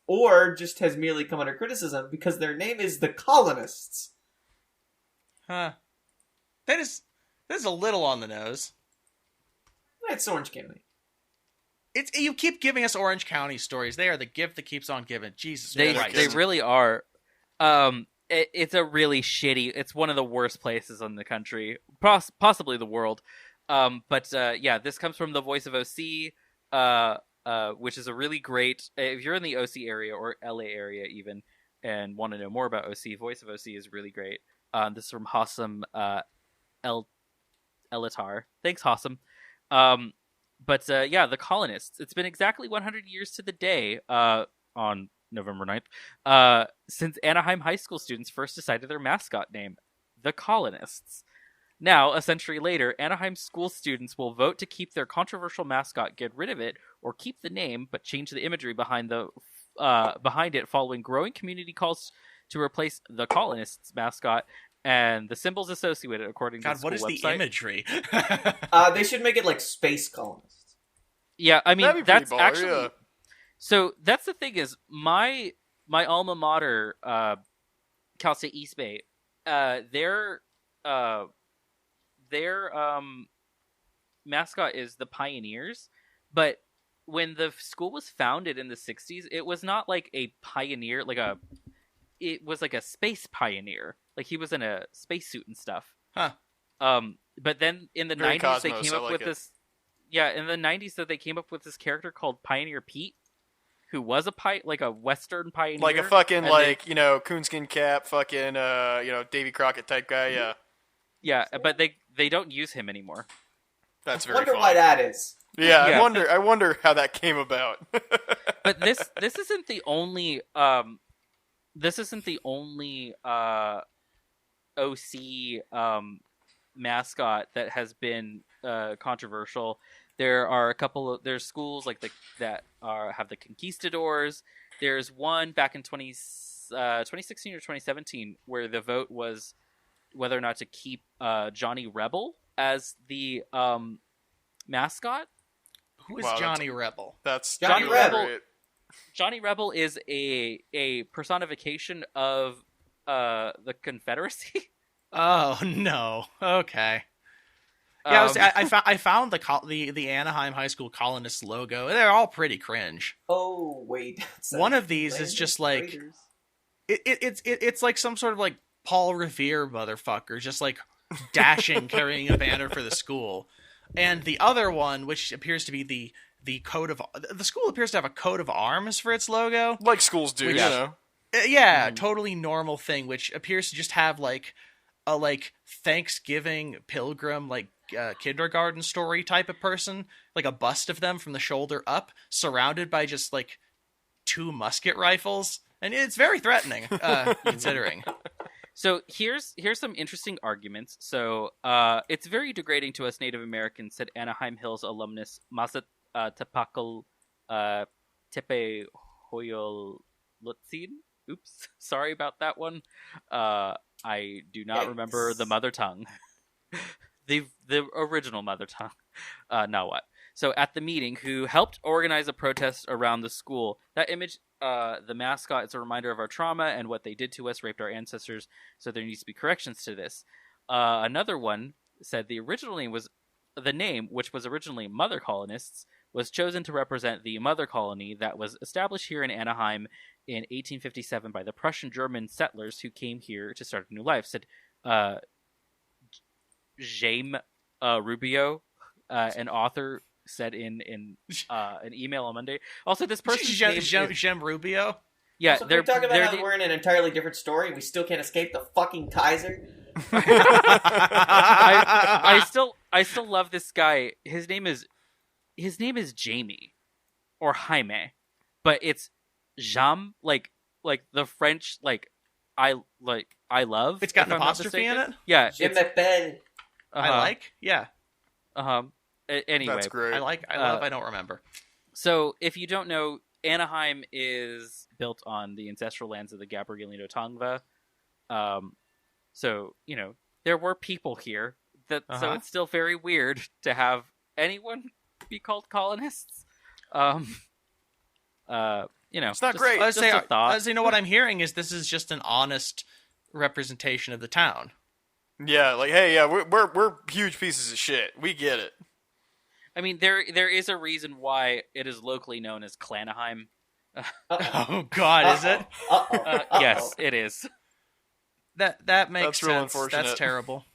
or just has merely come under criticism because their name is the Colonists. Huh. That is a little on the nose. It's Orange County. You keep giving us Orange County stories. They are the gift that keeps on giving. Jesus Christ. They really are. It's a really shitty. It's one of the worst places in the country, possibly the world. But this comes from the Voice of OC, which is a really great. If you're in the OC area or LA area even, and want to know more about OC, Voice of OC is really great. This is from Hassam Elatar. Thanks, Hassam. yeah, the colonists. It's been exactly 100 years to the day on November 9th since Anaheim High School students first decided their mascot name, the Colonists. Now, a century later, Anaheim school students will vote to keep their controversial mascot, get rid of it, or keep the name but change the imagery behind it following growing community calls to replace the Colonists mascot and the symbols associated with it, according to the school what is website. the imagery? They should make it like space colonists. Yeah, I mean, That'd be that's pretty baller, actually... yeah. So that's the thing is, my alma mater, Cal State East Bay, their mascot is the Pioneers, but when the school was founded in the 60s, it was not like a pioneer, it was like a space pioneer. Like he was in a spacesuit and stuff. Huh. But then in the Very 90s, Cosmos, they came I up like with it. this. Yeah, in the 90s, they came up with this character called Pioneer Pete, who was a Western pioneer. Like a fucking, and coonskin cap, fucking, Davy Crockett type guy, yeah. Yeah, but they don't use him anymore. That's I very wonder fun. why that is. Yeah, Yeah. I wonder how that came about. But this isn't the only OC mascot that has been controversial. There are a couple of there's schools that have the Conquistadors. There's one back in 2016 or 2017 where the vote was whether or not to keep Johnny Rebel as the mascot. Who is Wow, Johnny Rebel? That's Johnny really Rebel. great. Johnny Rebel is a personification of the Confederacy. Oh no. Okay. Yeah, I found the Anaheim High School Colonists logo. They're all pretty cringe. Oh wait, One of these is just like it's like some sort of like Paul Revere motherfucker, just like dashing, carrying a banner for the school. And the other one, which appears to be the coat of the school, appears to have a coat of arms for its logo. Like schools do, Yeah. you know. Yeah, totally normal thing, which appears to just have like a Thanksgiving pilgrim kindergarten story type of person, like a bust of them from the shoulder up, surrounded by just like 2 musket rifles, and it's very threatening, considering. So here's some interesting arguments. So it's very degrading to us Native Americans, said Anaheim Hills alumnus Masat Tapakal Tepe Hoyolutzin. Oops, sorry about that one. I do not remember the mother tongue. the original mother tongue. Now what? So at the meeting, who helped organize a protest around the school, that image, the mascot, is a reminder of our trauma and what they did to us, raped our ancestors, so there needs to be corrections to this. Another one said the name, which was originally Mother Colonists, was chosen to represent the mother colony that was established here in Anaheim in 1857 by the Prussian-German settlers who came here to start a new life, said Jaime Rubio, an author, said in an email on Monday. Also, this person's Jem Rubio. Yeah, So they're talking about how we're in an entirely different story and we still can't escape the fucking Kaiser. I still love this guy. His name is Jamie or Jaime, but it's Jam, like the French I love. It's got an if I'm not apostrophe in mistaken. it. Yeah, Je m'appelle. I like. Yeah, Anyway, That's great. I like. I love. I don't remember. So if you don't know, Anaheim is built on the ancestral lands of the Gabrielino Tongva. So there were people here. So it's still very weird to have anyone be called colonists. It's not great. Just a thought. What I'm hearing is this is just an honest representation of the town. Yeah, hey, yeah, we're huge pieces of shit. We get it. I mean, there is a reason why it is locally known as Clanaheim. Oh God, is it? Yes, it is. That makes That's real sense. unfortunate. That's terrible.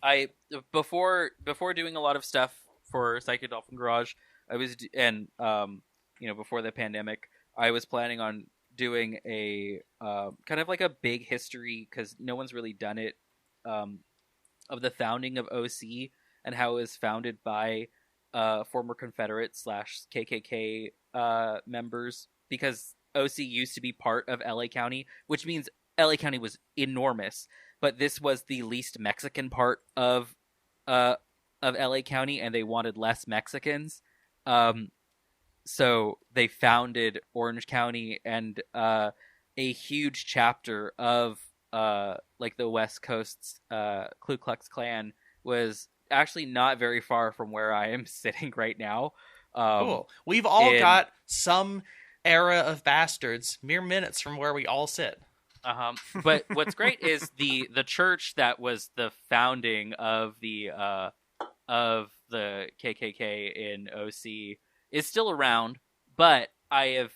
Before doing a lot of stuff for Psychic Dolphin Garage, before the pandemic, I was planning on doing a kind of like a big history, because no one's really done it, of the founding of OC and how it was founded by former Confederate / KKK members, because OC used to be part of LA County, which means LA County was enormous, but this was the least Mexican part of LA County, and they wanted less Mexicans. So they founded Orange County, and a huge chapter of like the West Coast's Ku Klux Klan was actually not very far from where I am sitting right now. Cool. We've all got some era of bastards mere minutes from where we all sit. But what's great is the church that was the founding of the KKK in OC is still around, but I've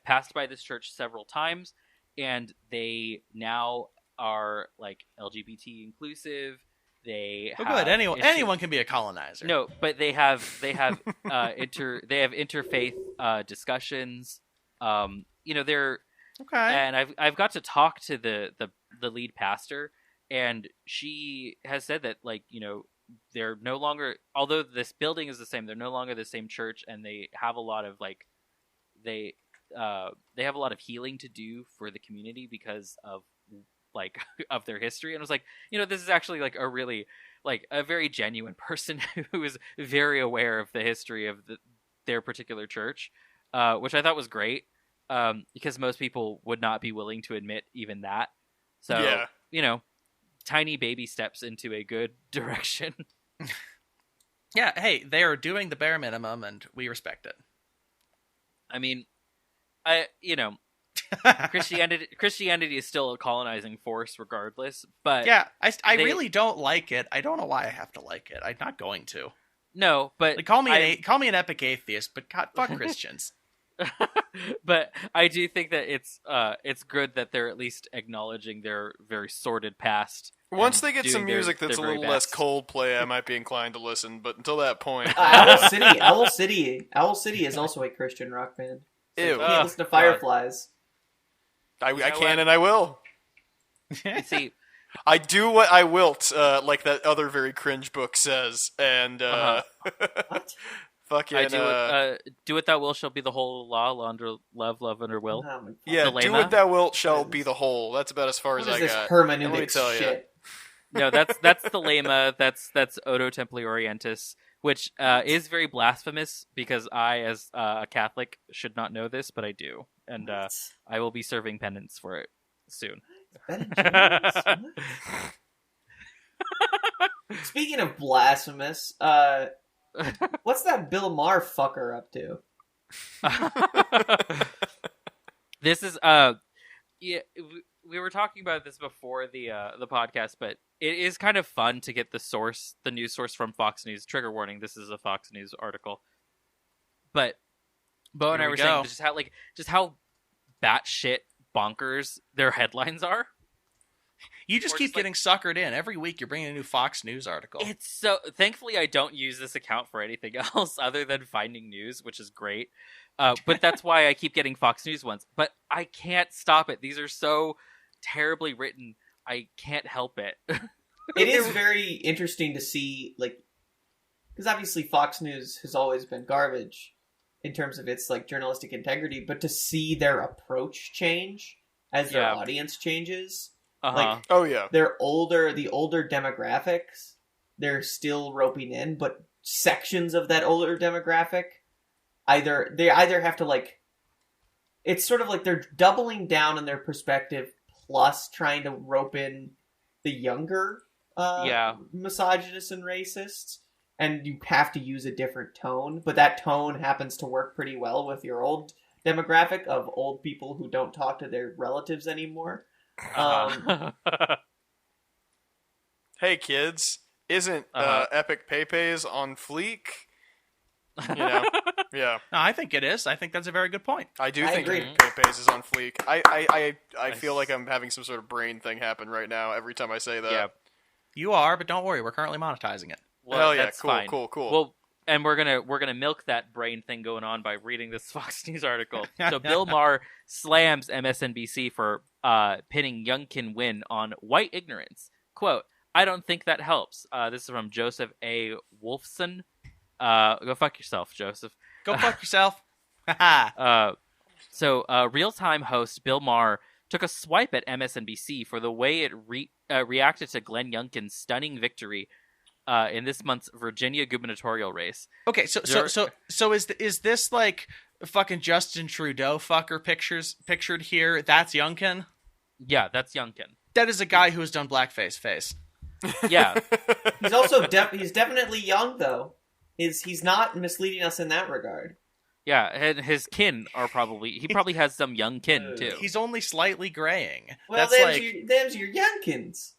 passed by this church several times, and they now are like LGBT inclusive. They good. Anyone can be a colonizer. No, but they have interfaith discussions. They're okay. And I've got to talk to the lead pastor, and she has said that, like, they're no longer, although this building is the same, they're no longer the same church, and they have a lot of they have a lot of healing to do for the community because of of their history. And I was like, this is actually like a really a very genuine person who is very aware of the history of their particular church, which I thought was great, because most people would not be willing to admit even that. So yeah. Tiny baby steps into a good direction. Yeah, hey, they are doing the bare minimum, and we respect it. I mean, Christianity is still a colonizing force regardless, but yeah, I really don't like it. I don't know why I have to like it. I'm not going to. No, but call me an epic atheist, but God, fuck Christians. But I do think that it's good that they're at least acknowledging their very sordid past. Once they get some music that's a little less Coldplay, I might be inclined to listen. But until that point, Owl City is also a Christian rock band. So ew. you can't listen to Fireflies. I can and I will. See, I do what I wilt, like that other very cringe book says, and What? fucking I do what thou will shall be the whole law under love under will. Oh my God. yeah, the do lema? what thou wilt shall be the whole. That's about as far What as is I this got. hermeneutic Let me tell shit? No, that's the lema. That's Odo Templi Orientis, which is very blasphemous because I, as a Catholic, should not know this, but I do, and I will be serving penance for it soon. Ben Jerry's? What? Speaking of blasphemous, what's that Bill Maher fucker up to? This is yeah, we were talking about this before the podcast, but it is kind of fun to get the news source from Fox News. Trigger warning: this is a Fox News article. But Bo and I were saying just how batshit bonkers their headlines are. You just keep getting suckered in. Every week you're bringing a new Fox News article. It's so... Thankfully, I don't use this account for anything else other than finding news, which is great. But that's why I keep getting Fox News ones. But I can't stop it. These are so terribly written. I can't help it. It is very interesting to see, because obviously Fox News has always been garbage in terms of its journalistic integrity, but to see their approach change as their audience changes. Oh yeah, the older demographics, they're still roping in, but sections of that older demographic, they either have to it's sort of like they're doubling down on their perspective plus trying to rope in the younger misogynists and racists, and you have to use a different tone, but that tone happens to work pretty well with your old demographic of old people who don't talk to their relatives anymore. Hey kids, isn't Epic Pepe's on fleek? Yeah. No, I think it is. I think that's a very good point. I think agree. Epic Pepe's is on fleek. I feel like I'm having some sort of brain thing happen right now every time I say that. Yeah. You are, but don't worry, we're currently monetizing it. Well, hell yeah, that's cool, fine. cool. Well, and we're gonna milk that brain thing going on by reading this Fox News article. So Bill Maher slams MSNBC for pinning Youngkin win on white ignorance. Quote: I don't think that helps. This is from Joseph A. Wolfson. Go fuck yourself, Joseph. Go fuck yourself. Haha. So, real-time host Bill Maher took a swipe at MSNBC for the way it reacted to Glenn Youngkin's stunning victory in this month's Virginia gubernatorial race. Okay, so is this like fucking Justin Trudeau fucker pictured here? That's Youngkin? Yeah, that's Youngkin. That is a guy who has done blackface face. Yeah. He's also he's definitely young though. He's not misleading us in that regard. Yeah, and his kin are he probably has some young kin too. He's only slightly graying. Well, That's them's your youngkins.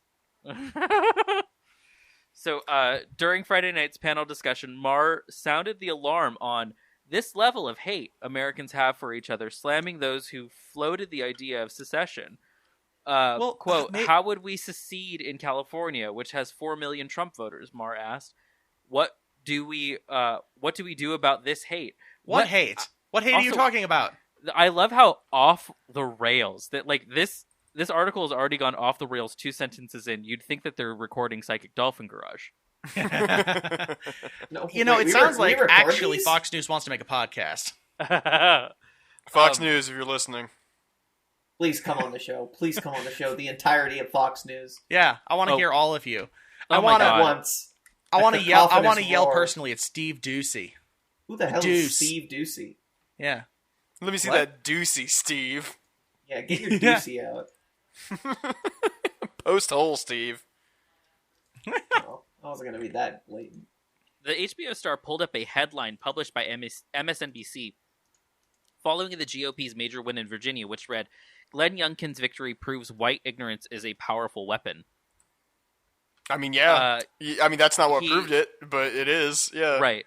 So, during Friday night's panel discussion, Maher sounded the alarm on this level of hate Americans have for each other, slamming those who floated the idea of secession. Quote, how would we secede in California, which has 4 million Trump voters? Maher asked. What do we do about this hate? What hate? What hate are you talking about? I love how off the rails that this article has already gone off the rails 2 sentences in. You'd think that they're recording Psychic Dolphin Garage. No, it sounds like actually Fox News wants to make a podcast. Fox News, if you're listening. Please come on the show. Please come on the show. The entirety of Fox News. Yeah, I want to hear all of you. I want at once. I want to yell. I want to yell roar. personally at Steve Ducey. Who the hell is Steve Ducey? Yeah. Let me see that Ducey, Steve. Yeah, get your Ducey out. Post hole, Steve. Oh, I wasn't going to be that blatant. The HBO star pulled up a headline published by MSNBC following the GOP's major win in Virginia, which read, Glenn Youngkin's victory proves white ignorance is a powerful weapon. I mean, yeah. I mean, that's not what proved it, but it is, yeah. Right.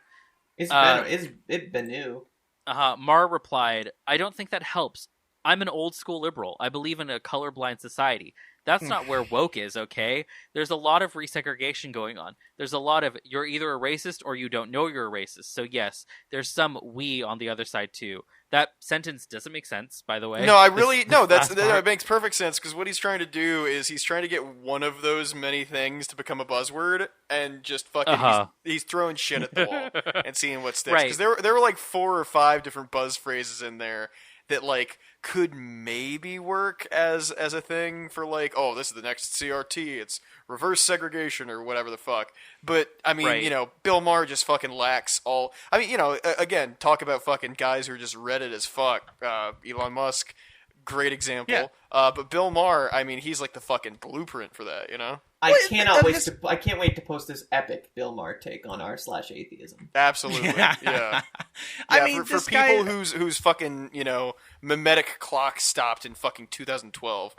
It's Bennu. Maher replied, I don't think that helps. I'm an old school liberal. I believe in a colorblind society. That's not where woke is, okay? There's a lot of resegregation going on. There's a lot of you're either a racist or you don't know you're a racist. So yes, there's some we on the other side too. That sentence doesn't make sense, by the way. No, that makes perfect sense because what he's trying to do is he's trying to get one of those many things to become a buzzword and just fucking he's throwing shit at the wall and seeing what sticks. Because there were like 4 or 5 different buzz phrases in there that like could maybe work as a thing for like, oh, this is the next CRT, it's reverse segregation or whatever the fuck. But I mean, Bill Maher just fucking lacks all. I mean, again, talk about fucking guys who are just Reddit as fuck. Elon Musk, great example. Yeah. But Bill Maher, I mean, he's like the fucking blueprint for that, I can't wait to post this epic Bill Maher take on r/atheism. Absolutely, yeah. I mean, for people whose fucking mimetic clock stopped in fucking 2012.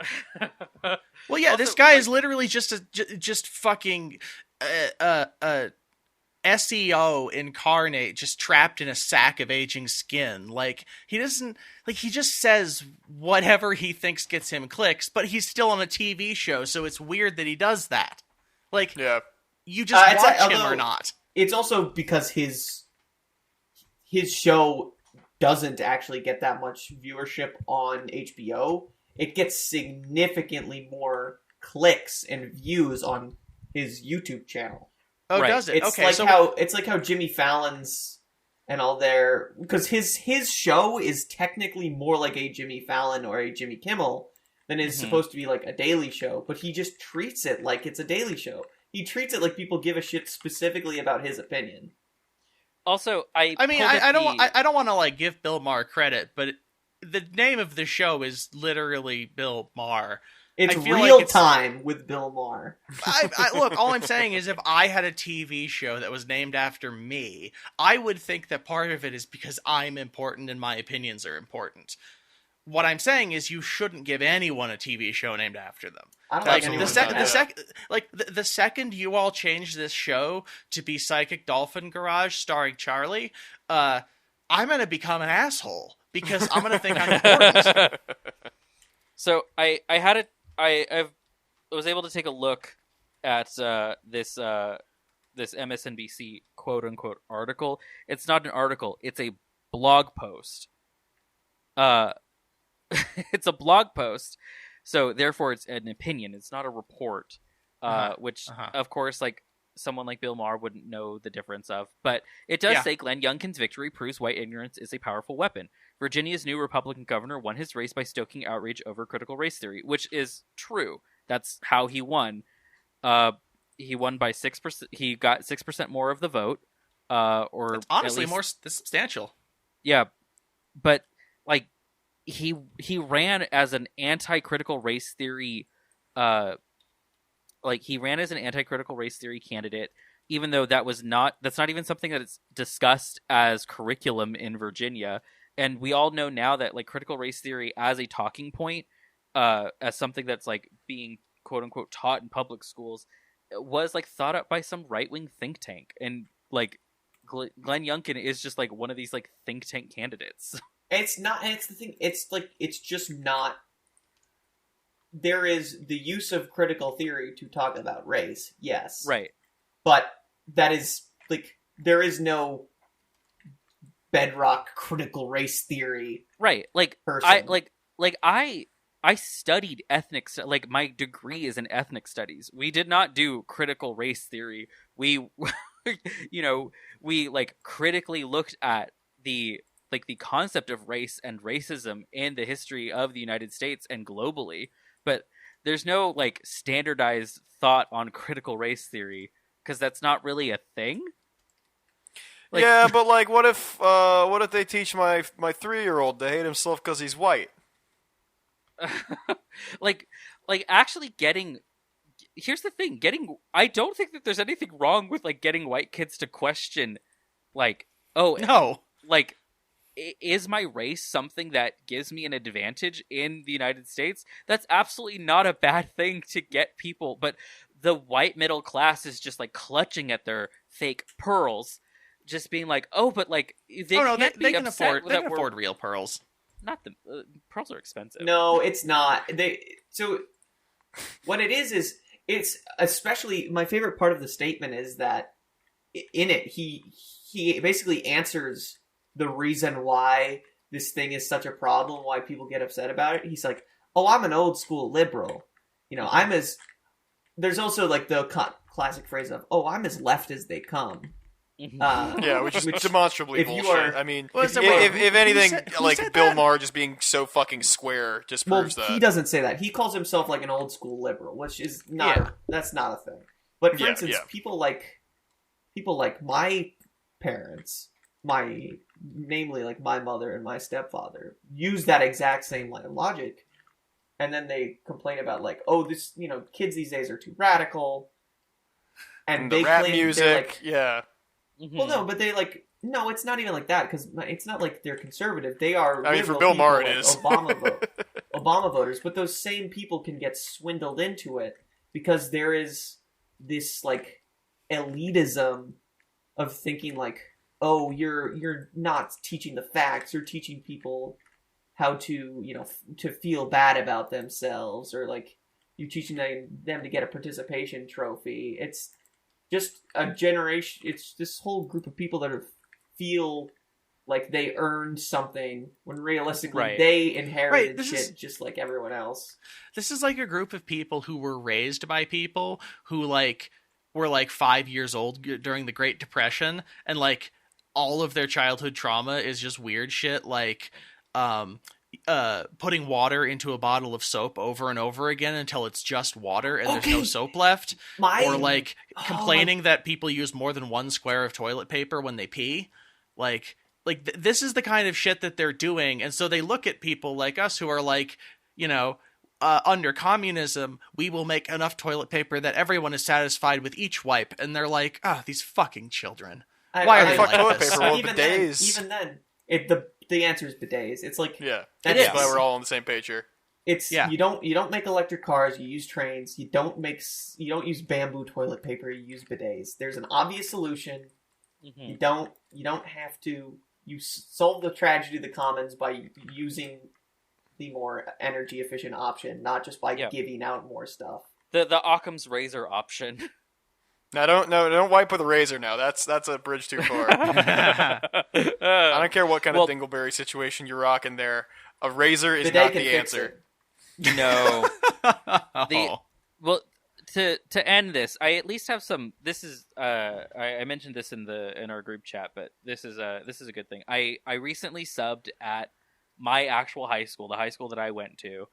Well, yeah, this guy is literally just fucking SEO incarnate, just trapped in a sack of aging skin. Like he just says whatever he thinks gets him clicks, but he's still on a TV show, so it's weird that he does that. Like, you just watch him or not. It's also because his show doesn't actually get that much viewership on HBO. It gets significantly more clicks and views on his YouTube channel. Oh, right. Does it? It's like how Jimmy Fallon's and all their, because his show is technically more like a Jimmy Fallon or a Jimmy Kimmel than is supposed to be like a daily show, but he just treats it like it's a daily show. He treats it like people give a shit specifically about his opinion. Also, I don't want to like give Bill Maher credit, but the name of the show is literally Bill Maher. It's real time with Bill Maher. Look, all I'm saying is if I had a TV show that was named after me, I would think that part of it is because I'm important and my opinions are important. What I'm saying is you shouldn't give anyone a TV show named after them. I don't the second you all change this show to be Psychic Dolphin Garage starring Charlie, I'm going to become an asshole because I'm going to think I'm important. So I was able to take a look at this MSNBC quote unquote article. It's not an article; it's a blog post. It's a blog post, so therefore it's an opinion. It's not a report. Which, of course, like someone like Bill Maher wouldn't know the difference of. But it does say Glenn Youngkin's victory proves white ignorance is a powerful weapon. Virginia's new Republican governor won his race by stoking outrage over critical race theory, which is true. That's how he won. He won by 6%. He got 6% more of the vote. Or it's honestly least, more substantial. Yeah, but like he ran as an anti-critical race theory. He ran as an anti-critical race theory candidate, even though that's not even something that is discussed as curriculum in Virginia. And we all know now that like critical race theory as a talking point, as something that's like being quote unquote taught in public schools, was like thought up by some right-wing think tank. And like Glenn Youngkin is just like one of these like think tank candidates. It's not, and it's the thing, it's just not. There is the use of critical theory to talk about race, yes. Right. But that is, like, there is no bedrock critical race theory. Right. Like, person. I studied ethnic, like, my degree is in ethnic studies. We did not do critical race theory. We, we, like, critically looked at the concept of race and racism in the history of the United States and globally. But there's no like standardized thought on critical race theory because that's not really a thing. Like, yeah, but like, what if they teach my 3-year-old to hate himself because he's white? like actually getting. Here's the thing: I don't think that there's anything wrong with like getting white kids to question, like, oh no, like. Is my race something that gives me an advantage in the United States? That's absolutely not a bad thing to get people, but the white middle class is just like clutching at their fake pearls, just being like, oh, but like they can afford real pearls. Not the pearls are expensive. No, it's not. So what it is it's especially my favorite part of the statement is that in it he basically answers the reason why this thing is such a problem, why people get upset about it. He's like, oh, I'm an old school liberal. There's also like the classic phrase of, oh, I'm as left as they come. Which is demonstrably bullshit. I mean, if anything, who said Bill that? Maher just being so fucking square just proves that. He doesn't say that. He calls himself like an old school liberal, which is not, that's not a thing. But for instance, people like my parents, namely like my mother and my stepfather, use that exact same line of logic, and then they complain about like, oh, this, kids these days are too radical, and they the rap claim music, well, no, but no, it's not even like that, because it's not like they're conservative. They are. I mean, for Bill Maher, it like is Obama voters, but those same people can get swindled into it because there is this like elitism of thinking like, oh, you're not teaching the facts. You're teaching people how to, to feel bad about themselves, or like you're teaching them to get a participation trophy. It's just a generation. It's this whole group of people that feel like they earned something when realistically they inherited shit just like everyone else. This is like a group of people who were raised by people who like were like 5 years old during the Great Depression, and like all of their childhood trauma is just weird shit like putting water into a bottle of soap over and over again until it's just water and there's no soap left. Or like complaining that people use more than one square of toilet paper when they pee. This is the kind of shit that they're doing. And so they look at people like us who are like, under communism, we will make enough toilet paper that everyone is satisfied with each wipe. And they're like, these fucking children. Why are they like toilet this? paper? Well, bidets. Even then, the answer is bidets. It's like that's why we're all on the same page here. It's you don't make electric cars. You use trains. You don't use bamboo toilet paper. You use bidets. There's an obvious solution. Mm-hmm. You don't have to. You solve the tragedy of the commons by using the more energy efficient option, not just by giving out more stuff. The Occam's razor option. Now don't wipe with a razor now. That's a bridge too far. I don't care what kind of dingleberry situation you're rocking there. A razor is not the answer. No. to end this, I at least have some. This is I mentioned this in our group chat, but this is a good thing. I recently subbed at my actual high school, the high school that I went to,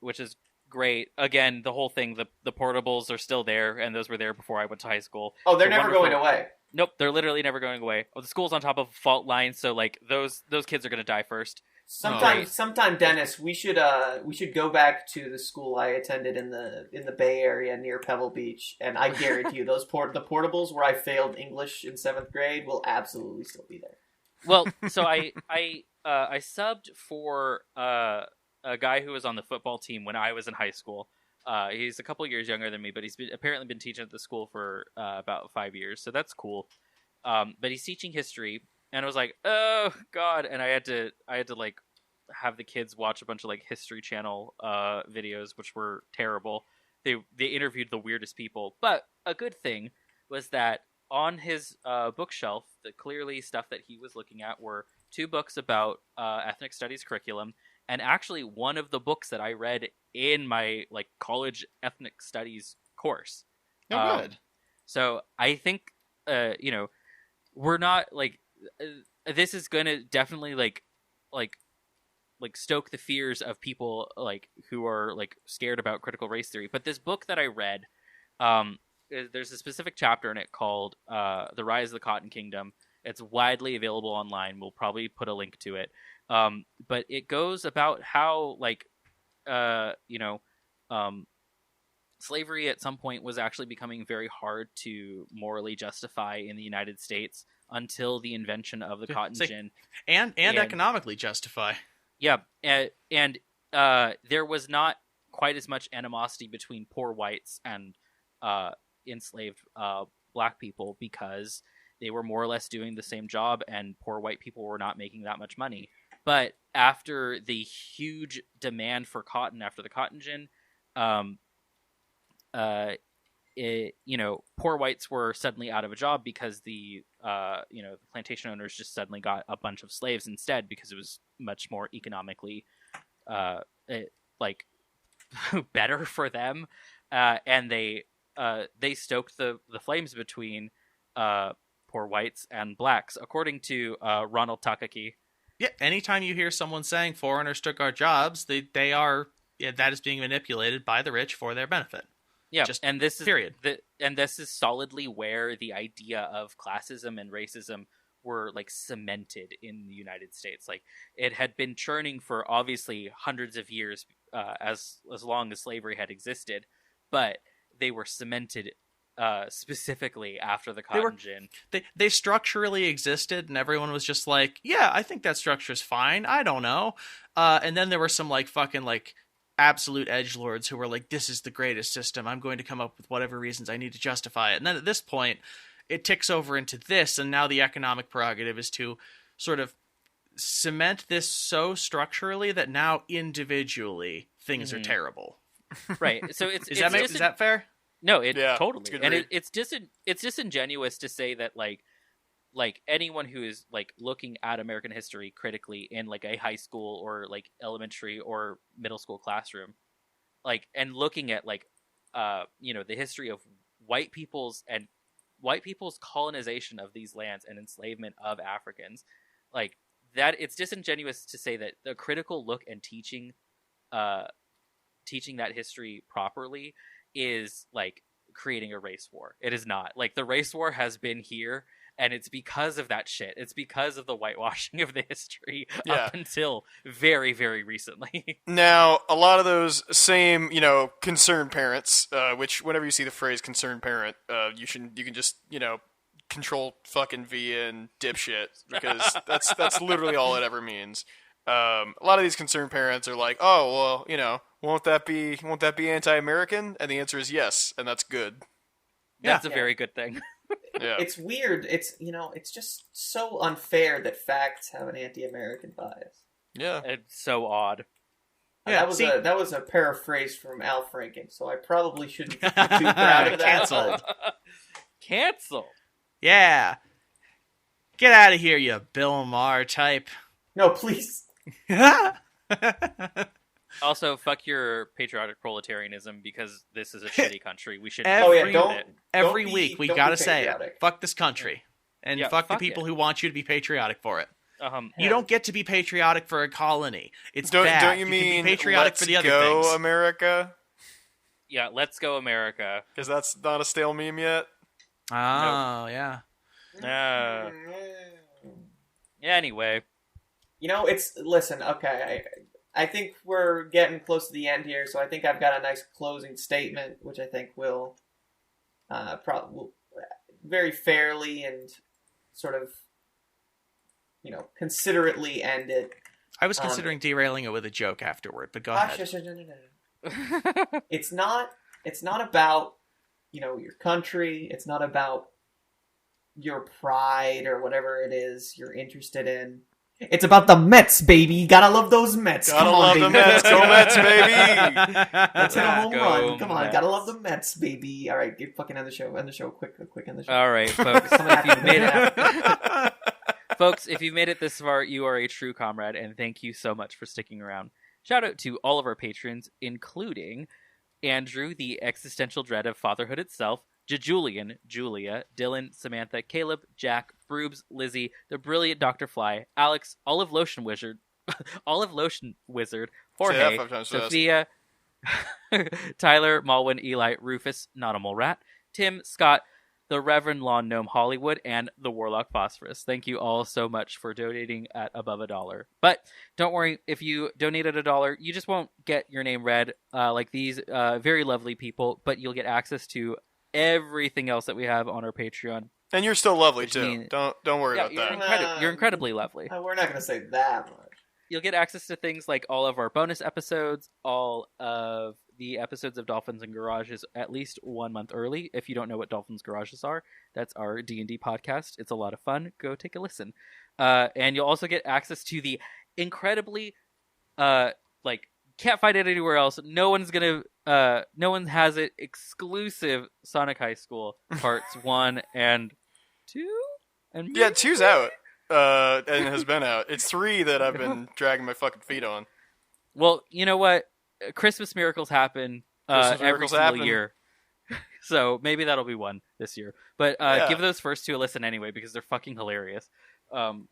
which is great. Again, the whole thing, the portables are still there, and those were there before I went to high school. Oh, they're never going away. Nope, they're literally never going away. Oh, the school's on top of a fault line, so like those kids are gonna die first. Sometime, Dennis, we should go back to the school I attended in the Bay Area near Pebble Beach, and I guarantee you those the portables where I failed English in 7th grade will absolutely still be there. Well, so I subbed for a guy who was on the football team when I was in high school. He's a couple years younger than me, but he's apparently been teaching at the school for about 5 years, so that's cool. But he's teaching history. And I was like, oh god! And I had to like have the kids watch a bunch of like History Channel videos, which were terrible. They interviewed the weirdest people. But a good thing was that on his bookshelf, the clearly stuff that he was looking at were 2 books about ethnic studies curriculum, and actually one of the books that I read in my like college ethnic studies course. Oh, good. So I think we're not like. This is gonna definitely like stoke the fears of people like who are like scared about critical race theory. But this book that I read, there's a specific chapter in it called "The Rise of the Cotton Kingdom." It's widely available online. We'll probably put a link to it. But it goes about how slavery at some point was actually becoming very hard to morally justify in the United States until the invention of the cotton gin. And economically justify. Yeah, and there was not quite as much animosity between poor whites and enslaved black people because they were more or less doing the same job and poor white people were not making that much money. But after the huge demand for cotton after the cotton gin, poor whites were suddenly out of a job because the plantation owners just suddenly got a bunch of slaves instead because it was much more economically better for them, and they stoked the flames between poor whites and blacks, according to Ronald Takaki. Yeah, anytime you hear someone saying foreigners took our jobs, they are that is being manipulated by the rich for their benefit. Yeah, and this is solidly where the idea of classism and racism were like cemented in the United States. Like it had been churning for obviously hundreds of years, as long as slavery had existed, but they were cemented specifically after the cotton gin. They structurally existed, and everyone was just like, "Yeah, I think that structure's fine. I don't know." And then there were some like fucking like absolute edgelords who were like, this is the greatest system. I'm going to come up with whatever reasons I need to justify it. And then at this point, it ticks over into this, and now the economic prerogative is to sort of cement this so structurally that now individually things are terrible. Right. So is that fair? No, totally. And it's disingenuous to say that like anyone who is like looking at American history critically in like a high school or like elementary or middle school classroom, like, and looking at like the history of white people's colonization of these lands and enslavement of Africans, like that, it's disingenuous to say that the critical look and teaching that history properly is like creating a race war. It is not. Like the race war has been here, and it's because of that shit. It's because of the whitewashing of the history up until very, very recently. Now, a lot of those same, concerned parents, which whenever you see the phrase concerned parent, you can just, control fucking V and dipshit, because that's literally all it ever means. A lot of these concerned parents are like, oh, well, won't that be anti-American? And the answer is yes, and that's good. That's a very good thing. Yeah. It's weird. It's just so unfair that facts have an anti-American bias. Yeah. It's so odd. Yeah, that was a paraphrase from Al Franken, so I probably shouldn't be too proud of that. Canceled. Canceled. Yeah. Get out of here, you Bill Maher type. No, please. Also, fuck your patriotic proletarianism because this is a shitty country. We should Every- freedom it. Every Don't week, we don't gotta be say it. patriotic. Fuck this country. And Yeah, fuck the fuck people it. who want you to be patriotic for it. Um, You don't get to be patriotic for a colony. It's Don't bad. you can mean be patriotic let's for the other go things? America? yeah, let's go America. Because that's not a stale meme yet. Oh, yeah. Anyway, listen, okay, I think we're getting close to the end here, so I think I've got a nice closing statement, which I think will probably very fairly and sort of, considerately end it. I was considering derailing it with a joke afterward, but go ahead. No. It's not about, your country. It's not about your pride or whatever it is you're interested in. It's about the Mets, baby. Gotta love those Mets. Gotta Come on, love baby. the Mets. Go Mets, baby. Let's hit a home Go run. Come on, Mets. gotta love the Mets, baby. All right, get fucking end the show. End the show. Quick end the show. all right, folks. If you've made it, folks, if you've made it this far, you are a true comrade, and thank you so much for sticking around. Shout out to all of our patrons, including Andrew, the existential dread of fatherhood itself, Julian, Julia, Dylan, Samantha, Caleb, Jack, Broobs, Lizzie, the brilliant Dr. Fly, Alex, Olive Lotion Wizard, Jorge, that 5 times fast. Sophia, Tyler, Malwin, Eli, Rufus, Not a Mole Rat, Tim, Scott, the Reverend Lawn Gnome Hollywood, and the Warlock Phosphorus. Thank you all so much for donating at above $1. But don't worry, if you donated $1, you just won't get your name read like these very lovely people, but you'll get access to everything else that we have on our Patreon. And you're still lovely Which too. means- Don't worry about that. You're incredibly lovely. We're not gonna say that much. You'll get access to things like all of our bonus episodes, all of the episodes of Dolphins and Garages at least 1 month early. If you don't know what Dolphins Garages are, that's our D&D podcast. It's a lot of fun. Go take a listen. And you'll also get access to the incredibly, can't find it anywhere else. No one has it. Exclusive Sonic High School parts 1 and 2. And Yeah, 2's out. And has been out. It's 3 that I've been dragging my fucking feet on. Well, you know what? Christmas miracles happen Christmas every miracles single happen. year. So maybe that'll be one this year. But Yeah. give those first 2 a listen anyway because they're fucking hilarious. Go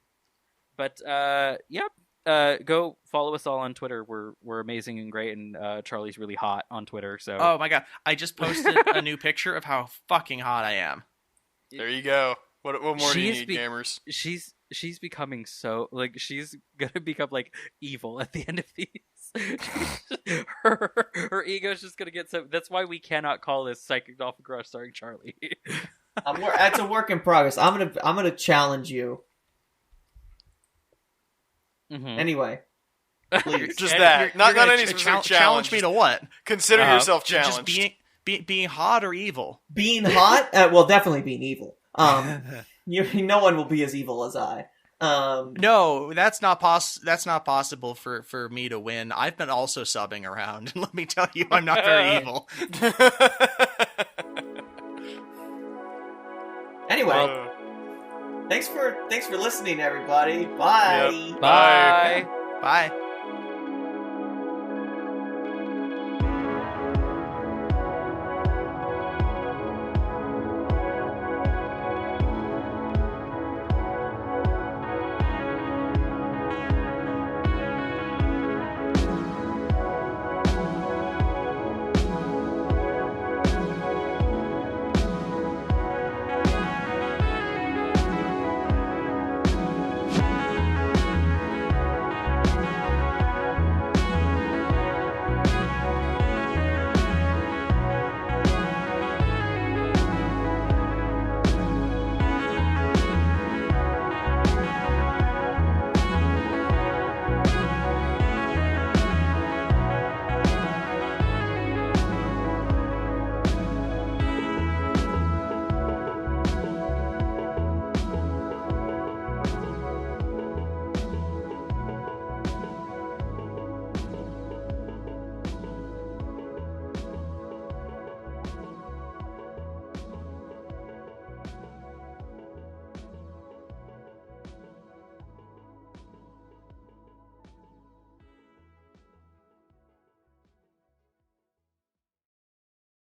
follow us all on Twitter. We're amazing and great, and Charlie's really hot on Twitter. So Oh my god, I just posted a new picture of how fucking hot I am. There you go. What more do you She's need, gamers? she's becoming so she's gonna become evil at the end of these. her ego's just gonna get so. That's why we cannot call this Psychic Dolphin Garage starring Charlie. It's a work in progress. I'm gonna challenge you. Mhm. Anyway, please. Just And that. you're Not gonna any specific challenge me to what? Consider yourself Just challenged. being hot or evil? Being hot? Well, definitely being evil. No one will be as evil as I. No, that's not possible for me to win. I've been also subbing around, and let me tell you, I'm not very evil. Anyway, thanks for listening, everybody. Bye. Yep. Bye. Bye.